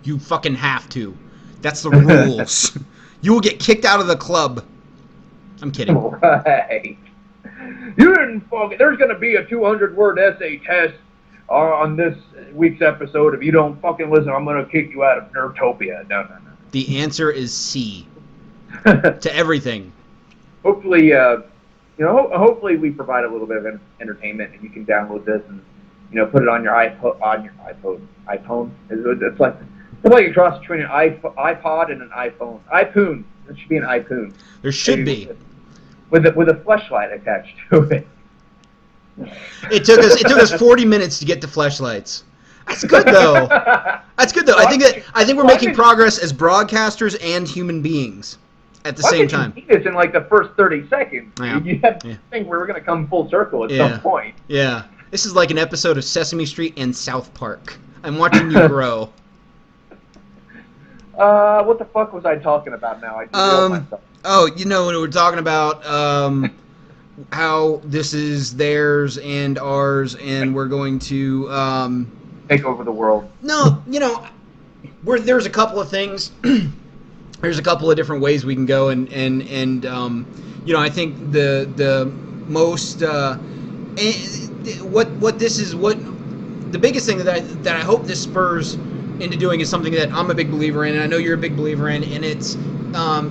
B: You fucking have to. That's the rules. You will get kicked out of the club. I'm kidding.
A: Right. You didn't fucking... There's going to be a 200-word essay test on this week's episode. If you don't fucking listen, I'm going to kick you out of Nerdtopia. No.
B: The answer is C. To everything.
A: Hopefully, hopefully we provide a little bit of entertainment, and you can download this and, put it on your iPhone. It's like a cross between an iPod and an iPhone. iPoon. It should be an iPoon.
B: There should be.
A: With a fleshlight attached to it.
B: It took us 40 minutes to get to fleshlights. That's good though. I think we're making progress as broadcasters and human beings at the same time.
A: You this in like the first 30 seconds.
B: Yeah.
A: You have to think we're going to come full circle at some point.
B: Yeah. This is like an episode of Sesame Street and South Park. I'm watching you grow.
A: What the fuck was I talking about now? I derailed myself.
B: Oh, when we're talking about how this is theirs and ours, and we're going to
A: take over the world.
B: No, there's a couple of things. There's a couple of different ways we can go, and I think the most the biggest thing that I hope this spurs into doing is something that I'm a big believer in, and I know you're a big believer in, and it's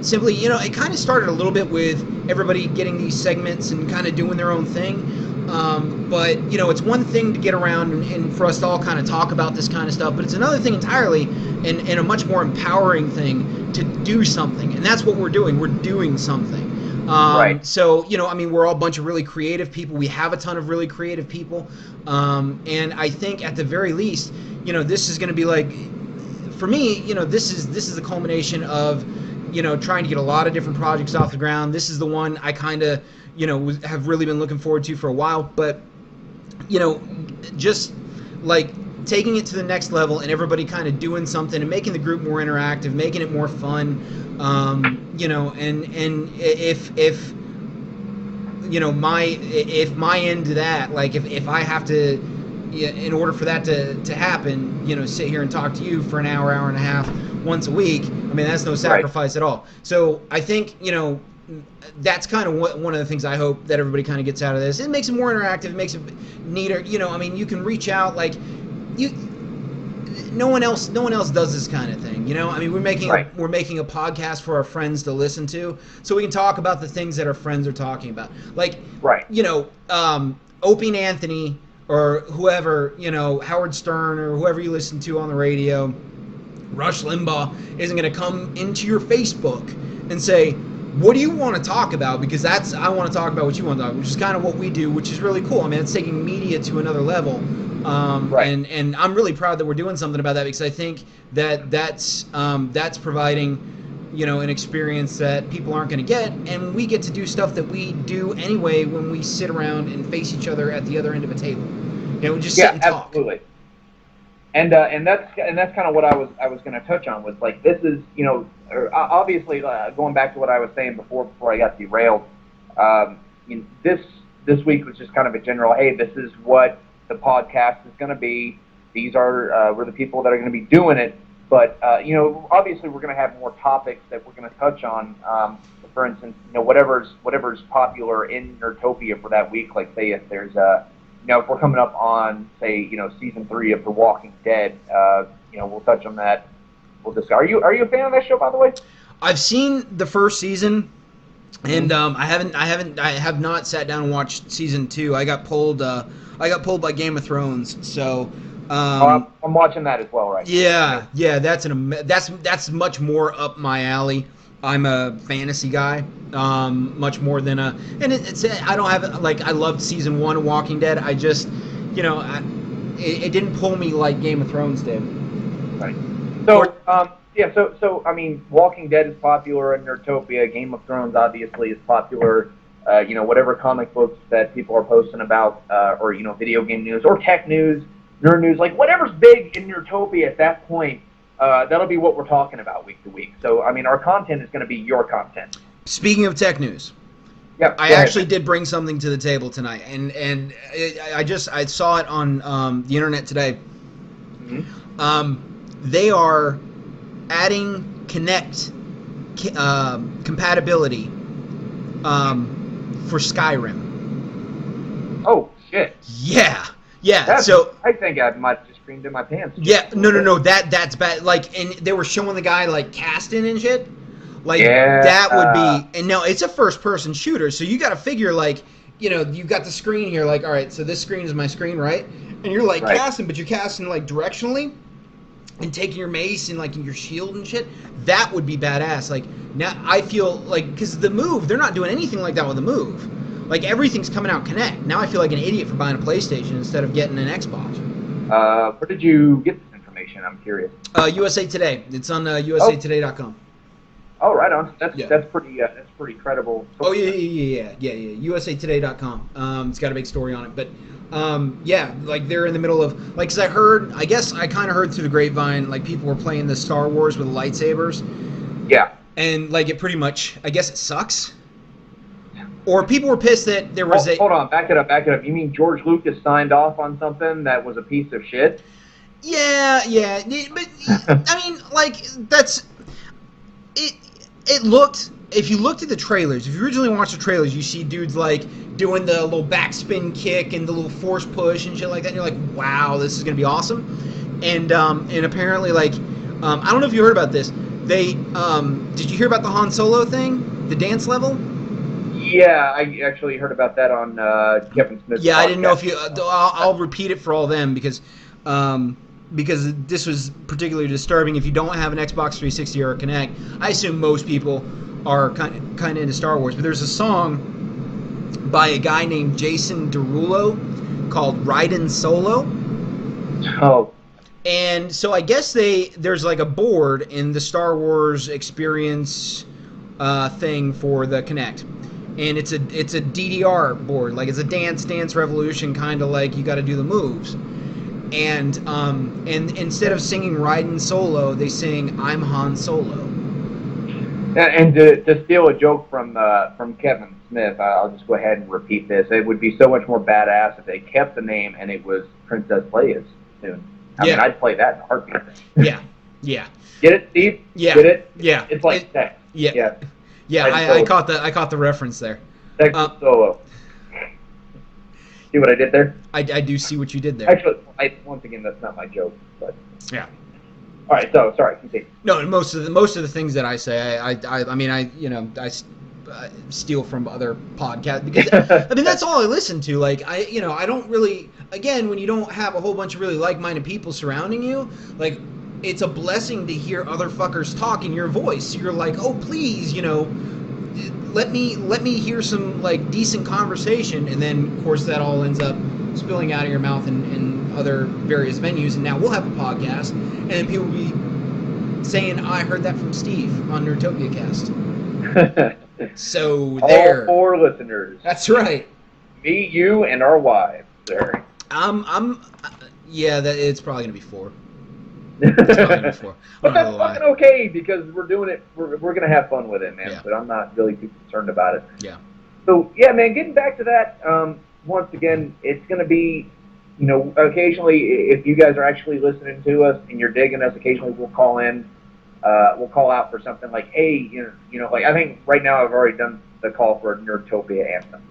B: simply, it kind of started a little bit with everybody getting these segments and kind of doing their own thing. But, it's one thing to get around and for us to all kind of talk about this kind of stuff, but it's another thing entirely and a much more empowering thing to do something. And that's what we're doing. We're doing something.
A: Right.
B: So, we're all a bunch of really creative people. We have a ton of really creative people. And I think at the very least, this is going to be like, for me, this is the culmination of, trying to get a lot of different projects off the ground. This is the one I kind of, have really been looking forward to for a while. But, just like taking it to the next level and everybody kind of doing something and making the group more interactive, making it more fun, and if my end to that, like if I have to, in order for that to happen, sit here and talk to you for an hour and a half once a week, that's no sacrifice at all. So I think, that's kind of one of the things I hope that everybody kind of gets out of this. It makes it more interactive. It makes it neater. You can reach out like no one else does this kind of thing. We're making a podcast for our friends to listen to, so we can talk about the things that our friends are talking about. Like, Opie and Anthony or whoever, Howard Stern or whoever you listen to on the radio, Rush Limbaugh isn't going to come into your Facebook and say, what do you want to talk about? Because I want to talk about what you want to talk about, which is kind of what we do, which is really cool. It's taking media to another level. And I'm really proud that we're doing something about that, because I think that's providing, an experience that people aren't going to get, and we get to do stuff that we do anyway when we sit around and face each other at the other end of a table. We just sit and talk.
A: Absolutely. And that's kind of what I was going to touch on, was like, this is, obviously going back to what I was saying before I got derailed. This week was just kind of a general, hey, this is what the podcast is going to be. These are we're the people that are going to be doing it. But obviously we're going to have more topics that we're going to touch on. For instance, whatever's popular in Nerdtopia for that week. Like, say if there's if we're coming up on, say, season 3 of The Walking Dead, we'll touch on that. We'll discuss. Are you a fan of that show, by the way?
B: I've seen the first season, and I have not sat down and watched season 2. I got pulled by Game of Thrones, so.
A: I'm watching that as well, right?
B: Yeah, that's much more up my alley. I'm a fantasy guy, much more than I don't have, like, I loved season 1 of Walking Dead. I just, it didn't pull me like Game of Thrones did.
A: Right. So, Walking Dead is popular in Nerdtopia. Game of Thrones obviously is popular. Whatever comic books that people are posting about, or video game news or tech news, nerd news, like whatever's big in Nerdtopia at that point. That'll be what we're talking about week to week. So, our content is going to be your content.
B: Speaking of tech news.
A: Yep,
B: I
A: go ahead.
B: actually did bring something to the table tonight, and I saw it on the internet today.
A: Mm-hmm.
B: They are adding Kinect compatibility for Skyrim.
A: Oh shit.
B: Yeah.
A: I think I might have just screamed in my pants.
B: Yeah, no, that's bad. Like, and they were showing the guy like casting and shit. Like,
A: yeah,
B: that would be, and no, it's a first-person shooter, so you got to figure, like, you got the screen here, like, all right, so this screen is my screen, right? And you're like casting, but you're casting like directionally, and taking your mace and like your shield and shit. That would be badass. Like, now I feel like, because the Move, they're not doing anything like that with the Move. Like, everything's coming out Kinect. Now I feel like an idiot for buying a PlayStation instead of getting an Xbox.
A: Where did you get this information? I'm curious.
B: USA Today. It's on usatoday.com.
A: Oh, right on. That's pretty credible.
B: Oh yeah. usatoday.com. It's got a big story on it, but yeah, like they're in the middle of like, 'cause I kind of heard through the grapevine, like people were playing the Star Wars with lightsabers.
A: Yeah.
B: And like it pretty much, I guess it sucks. Or people were pissed that there was
A: Hold on, back it up. You mean George Lucas signed off on something that was a piece of shit?
B: Yeah, but I mean, like that's it. It looked. If you looked at the trailers, if you originally watched the trailers, you see dudes like doing the little backspin kick and the little force push and shit like that. And you're like, wow, this is gonna be awesome. And apparently, like, I don't know if you heard about this. They did you hear about the Han Solo thing, the dance level?
A: Yeah, I actually heard about that on Kevin Smith's podcast.
B: I didn't know if you. I'll repeat it for all them because this was particularly disturbing. If you don't have an Xbox 360 or a Kinect, I assume most people are kind of into Star Wars. But there's a song by a guy named Jason Derulo called "Ridin' Solo."
A: Oh.
B: And so I guess there's like a board in the Star Wars experience thing for the Kinect. And it's a DDR board, like it's a Dance Revolution, kind of like you got to do the moves. And instead of singing "Riding Solo," they sing "I'm Han Solo."
A: And to steal a joke from Kevin Smith, I'll just go ahead and repeat this. It would be so much more badass if they kept the name and it was Princess Leia's tune. I mean, I'd play that in a heartbeat.
B: Yeah.
A: Get it, Steve?
B: Yeah.
A: Get it?
B: Yeah.
A: It's like sex.
B: Yeah. I caught the reference there.
A: Sex Solo. See what I did there?
B: I do see what you did there.
A: Actually, once again, that's not my joke. But
B: yeah.
A: All right. So sorry. Continue.
B: No, most of the things that I say, I steal from other podcasts because I mean that's all I listen to. Like I don't really. Again, when you don't have a whole bunch of really like-minded people surrounding you, like it's a blessing to hear other fuckers talk in your voice. You're like, oh please, let me hear some like decent conversation, and then of course that all ends up spilling out of your mouth in other various venues, and now we'll have a podcast, and then people will be saying, I heard that from Steve on NerdtopiaCast. So there.
A: All 4 listeners.
B: That's right.
A: Me, you, and our wives, sir.
B: It's probably gonna be 4. It's probably gonna be 4.
A: But that's fucking okay because we're doing it. We're gonna have fun with it, man.
B: Yeah.
A: But I'm not really too concerned about it.
B: Yeah.
A: So yeah, man. Getting back to that. Once again, it's gonna be, occasionally if you guys are actually listening to us and you're digging us, occasionally we'll call in. We'll call out for something like, hey, like I think right now I've already done the call for a Nerdtopia anthem,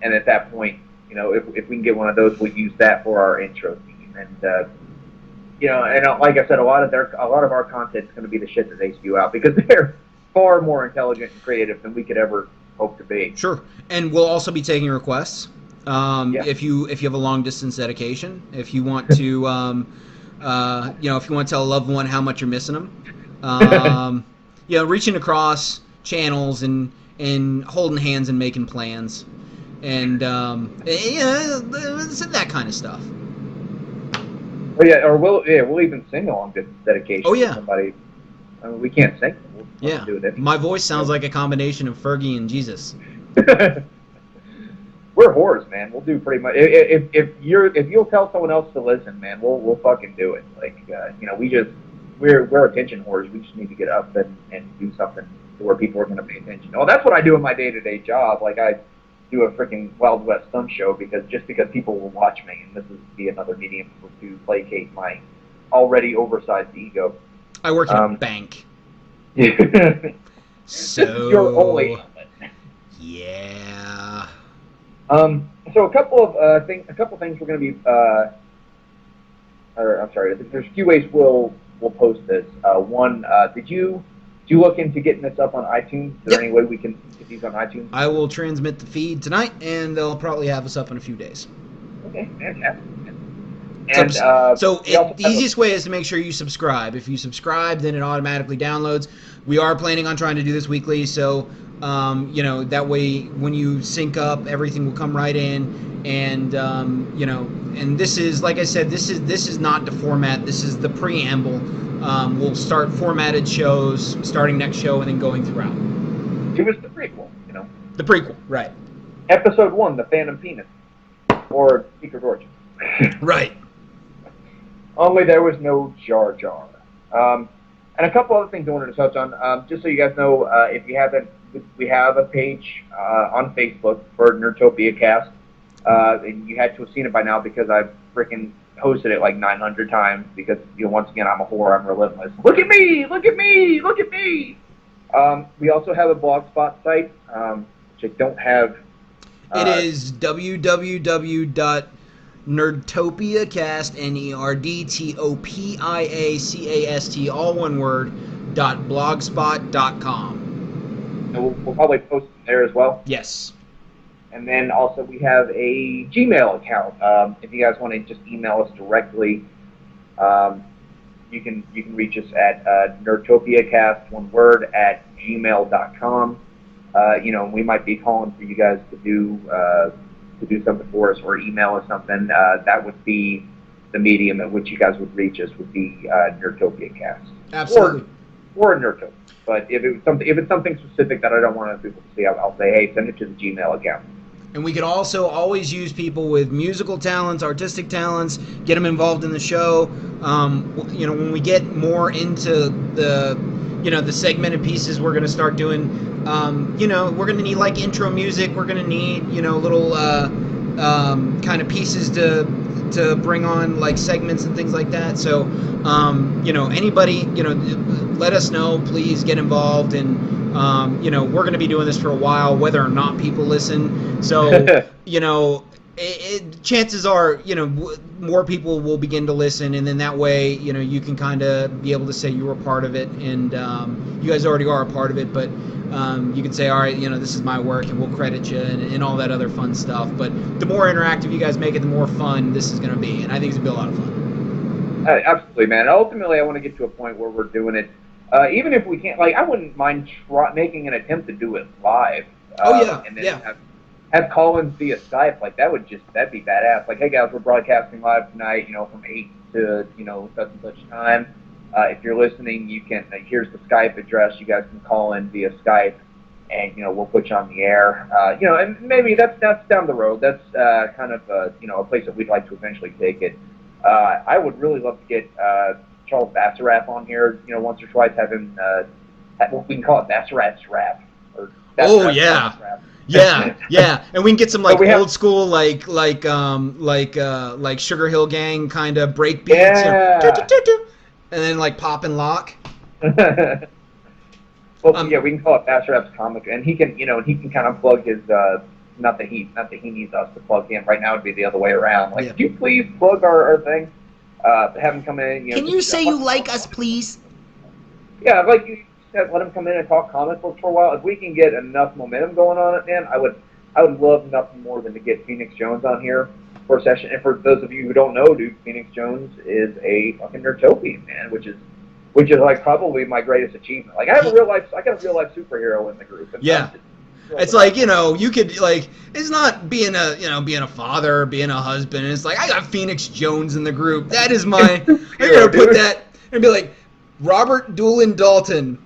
A: and at that point, if we can get one of those, we'll use that for our intro theme, and like I said, a lot of our content is going to be the shit that they spew out because they're far more intelligent and creative than we could ever hope to be.
B: Sure, and we'll also be taking requests. If you have a long distance dedication, if you want to. If you want to tell a loved one how much you're missing them, reaching across channels and holding hands and making plans, and that kind of stuff.
A: Oh yeah, or we'll even sing along this dedication.
B: Oh yeah,
A: to somebody. I mean, we can't sing. We'll do it anyway.
B: My voice sounds like a combination of Fergie and Jesus.
A: We're whores, man. We'll do pretty much. If you'll tell someone else to listen, man, we'll fucking do it. Like we're attention whores. We just need to get up and do something to where people are going to pay attention. Well, that's what I do in my day-to-day job. Like, I do a freaking Wild West stunt show because people will watch me, and this is be another medium to placate my already oversized ego.
B: I work in a bank. So
A: You're only outlet.
B: Yeah.
A: So a couple things we're going to be. I'm sorry. There's a few ways we'll post this. One, did you look into getting this up on iTunes? Is there any way we can get these on iTunes?
B: I will transmit the feed tonight, and they'll probably have us up in a few days.
A: Okay, fantastic. And
B: the easiest way is to make sure you subscribe. If you subscribe, then it automatically downloads. We are planning on trying to do this weekly, so that way when you sync up, everything will come right in. And and this is, like I said, this is not the format. This is the preamble. We'll start formatted shows starting next show and then going throughout.
A: It was the prequel,
B: The prequel, right?
A: Episode 1, the Phantom Penis, or Secret Origin.
B: Right.
A: Only there was no Jar Jar. And a couple other things I wanted to touch on. Just so you guys know, if you haven't, we have a page on Facebook for NerdtopiaCast. And you had to have seen it by now because I've freaking hosted it like 900 times because, once again, I'm a whore, I'm relentless. Look at me! Look at me! Look at me! We also have a blogspot site, which I don't have.
B: It is www.NerdtopiaCast, NerdtopiaCast, all one word, .blogspot.com.
A: And we'll probably post it there as well.
B: Yes.
A: And then also we have a Gmail account. If you guys want to just email us directly, you can reach us at NerdtopiaCast, one word, @gmail.com. We might be calling for you guys to do something for us or email us something. That would be the medium at which you guys would reach us, would be NerdtopiaCast.
B: Absolutely.
A: Or Nerdtopia. But if it's something specific that I don't want people to see, I'll say, hey, send it to the Gmail account.
B: And we can also always use people with musical talents, artistic talents, get them involved in the show. When we get more into the segmented pieces we're going to start doing, we're going to need like intro music. We're going to need, little kind of pieces to bring on like segments and things like that. So, anybody, let us know, please get involved. And, we're going to be doing this for a while, whether or not people listen. So, chances are, more people will begin to listen, and then that way, you can kind of be able to say you were a part of it, and you guys already are a part of it, but you can say, all right, this is my work, and we'll credit you, and all that other fun stuff. But the more interactive you guys make it, the more fun this is going to be, and I think it's going to be a lot of fun.
A: Absolutely, man. Ultimately, I want to get to a point where we're doing it, even if we can't, I wouldn't mind making an attempt to do it live. And then have call-ins via Skype. That'd be badass. Like, hey guys, we're broadcasting live tonight, from 8 to, such and such time. If you're listening, you can, here's the Skype address. You guys can call in via Skype, and, we'll put you on the air. And maybe that's down the road. That's kind of, a place that we'd like to eventually take it. I would really love to get Charles Bassarap on here, once or twice, have him, we can call it Bassarap's Rap. Or Bassarap's Rap.
B: Yeah, and we can get some old school like Sugar Hill Gang kind of break beats, and then pop and lock.
A: We can call it Bassarap's Comic, and he can kind of plug his not that he needs us to plug him. Right now it'd be the other way around. Could you please plug our thing? Have him come in.
B: Can you say you like us, please?
A: Yeah, you. Let him come in and talk comic books for a while. If we can get enough momentum going on it, man, I would love nothing more than to get Phoenix Jones on here for a session. And for those of you who don't know, dude, Phoenix Jones is a fucking Nerdtopian, man, which is probably my greatest achievement. I got a real life superhero in the group. And
B: it's you could it's not being a father, being a husband. It's I got Phoenix Jones in the group. That is my. I'm gonna put that and be like, Robert Doolin Dalton.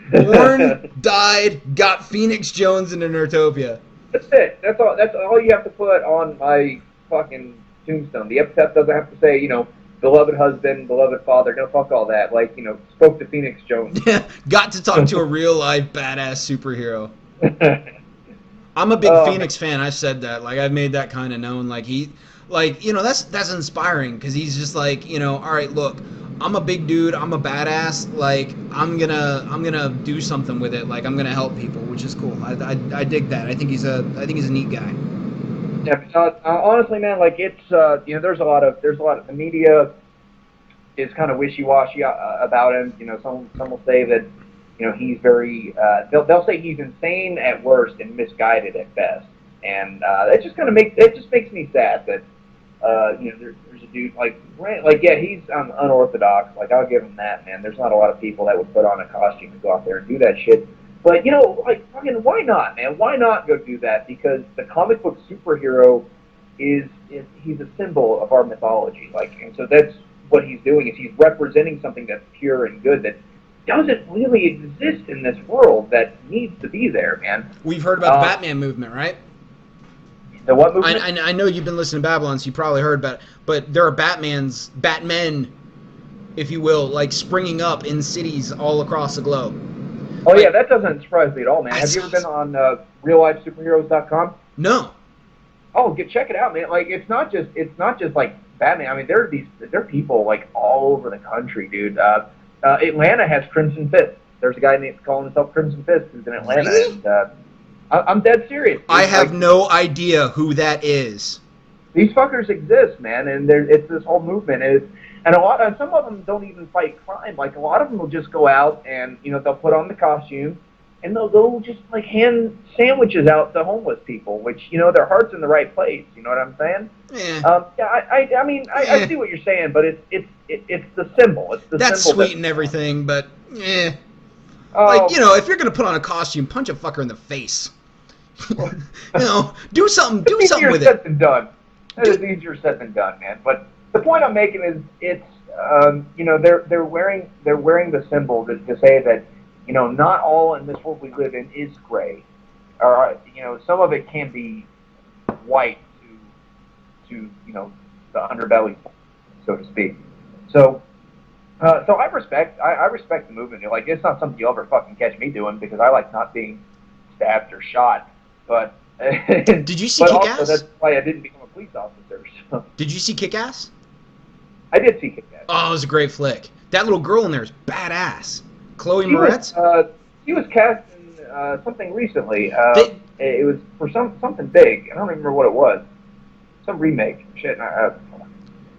B: Born, died, got Phoenix Jones into Nerdtopia.
A: That's it. That's all you have to put on my fucking tombstone. The epitaph doesn't have to say, beloved husband, beloved father. No, fuck all that. Like, spoke to Phoenix Jones.
B: Yeah, got to talk to a real life badass superhero. I'm a big Phoenix fan. I said that. Like, I've made that kind of known. Like, that's inspiring because he's just like, all right, look, I'm a big dude. I'm a badass. Like, I'm gonna do something with it. Like, I'm gonna help people, which is cool. I dig that. I think he's a neat guy.
A: Yeah, honestly, man, like it's there's a lot of the media is kind of wishy-washy about him. Some will say that he's very they'll say he's insane at worst and misguided at best, and it just makes me sad that there's a dude like yeah, he's unorthodox. Like, I'll give him that, man. There's not a lot of people that would put on a costume and go out there and do that shit. But, like, fucking, why not, man? Why not go do that? Because the comic book superhero he's a symbol of our mythology. Like, and so that's what he's doing, is he's representing something that's pure and good that doesn't really exist in this world that needs to be there, man.
B: We've heard about the Batman movement, right?
A: The what movement?
B: I know you've been listening to Babylon, so you probably heard about it. But there are Batmen, if you will, like, springing up in cities all across the globe.
A: Oh, yeah, that doesn't surprise me at all, man. Have you ever been on reallifesuperheroes.com?
B: No.
A: Oh, check it out, man. Like, it's not just like Batman. I mean, there are people like all over the country, dude. Atlanta has Crimson Fist. There's a guy named calling himself Crimson Fist who's in Atlanta.
B: Really?
A: And, I'm dead serious.
B: I have no idea who that is.
A: These fuckers exist, man, and it's this whole movement. And some of them don't even fight crime. Like, a lot of them will just go out and, they'll put on the costume and they'll just, like, hand sandwiches out to homeless people, which, their heart's in the right place. You know what I'm saying?
B: Yeah.
A: I see what you're saying, but it's the symbol. It's the
B: that's
A: symbol.
B: That's sweet and everything, but, like, if you're going to put on a costume, punch a fucker in the face. Do something with it.
A: Easier said than done. That is easier said than done, man. But the point I'm making is, it's they're wearing the symbol to say that not all in this world we live in is gray, or some of it can be white to the underbelly, so to speak. So I respect the movement. Like, it's not something you'll ever fucking catch me doing, because I like not being stabbed or shot. But
B: did you see Kick-Ass?
A: Also, that's why I didn't become a police officer. So.
B: Did you see Kick-Ass?
A: I did see Kick-Ass.
B: Oh, it was a great flick. That little girl in there is badass. Chloe Moretz?
A: She was cast in something recently. It was for something big. I don't remember what it was. Some remake. Shit.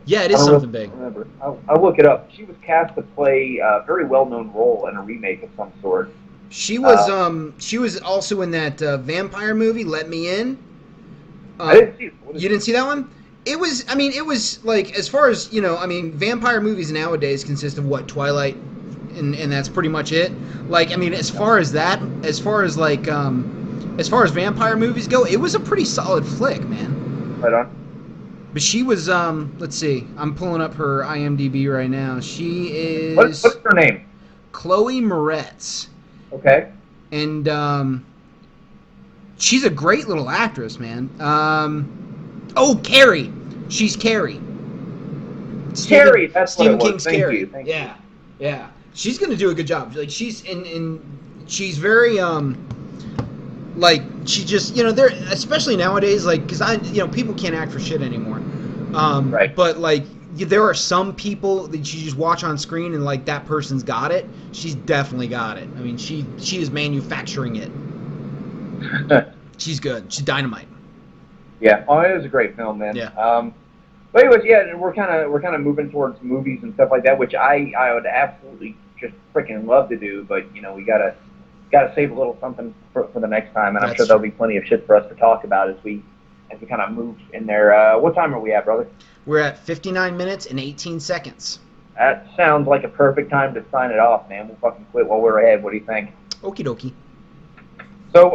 B: Yeah, it is something big.
A: Remember. I'll look it up. She was cast to play a very well-known role in a remake of some sort.
B: She was also in that vampire movie, Let Me In.
A: I didn't see it.
B: You didn't see that one? It was like, as far as, vampire movies nowadays consist of what, Twilight, and that's pretty much it. Like, as far as vampire movies go, it was a pretty solid flick, man.
A: Right on.
B: But she was, let's see, I'm pulling up her IMDb right now. She is...
A: What's her name?
B: Chloe Moretz.
A: Okay.
B: And she's a great little actress, man. Carrie. She's Carrie.
A: Carrie, that's
B: Stephen
A: what it was.
B: King's
A: Thank
B: Carrie.
A: you. Thank you.
B: Yeah. She's gonna do a good job. Like, she's she's very like, she just, they're, especially nowadays, like, because people can't act for shit anymore.
A: Right.
B: But, like, there are some people that you just watch on screen and, like, that person's got it. She's definitely got it. She is manufacturing it. She's good. She's dynamite.
A: Yeah. Oh, it was a great film, man.
B: Yeah.
A: But anyways, yeah, we're kind of moving towards movies and stuff like that, which I would absolutely just freaking love to do. But we gotta save a little something for the next time, and I'm sure there'll be plenty of shit for us to talk about as we kind of move in there. What time are we at, brother?
B: We're at 59 minutes and 18 seconds.
A: That sounds like a perfect time to sign it off, man. We'll fucking quit while we're ahead. What do you think?
B: Okie dokie.
A: So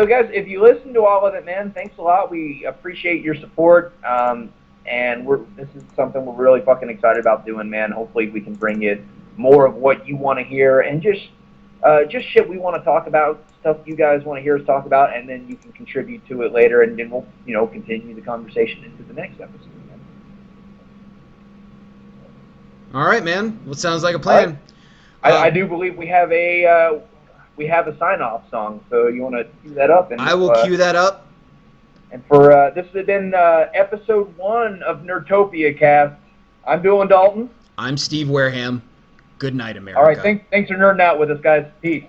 A: guys, if you listen to all of it, man, thanks a lot. We appreciate your support, and this is something we're really fucking excited about doing, man. Hopefully we can bring you more of what you want to hear, and just shit we want to talk about, stuff you guys want to hear us talk about, and then you can contribute to it later, and then we'll, continue the conversation into the next episode.
B: All right, man. Well, sounds like a plan.
A: Right. I do believe we have a sign-off song, so you want to cue that up? And
B: I will cue that up.
A: And for this has been episode 1 of NerdtopiaCast. I'm Doolin Dalton.
B: I'm Steve Wareham. Good night, America.
A: All right, thanks for nerding out with us, guys. Peace.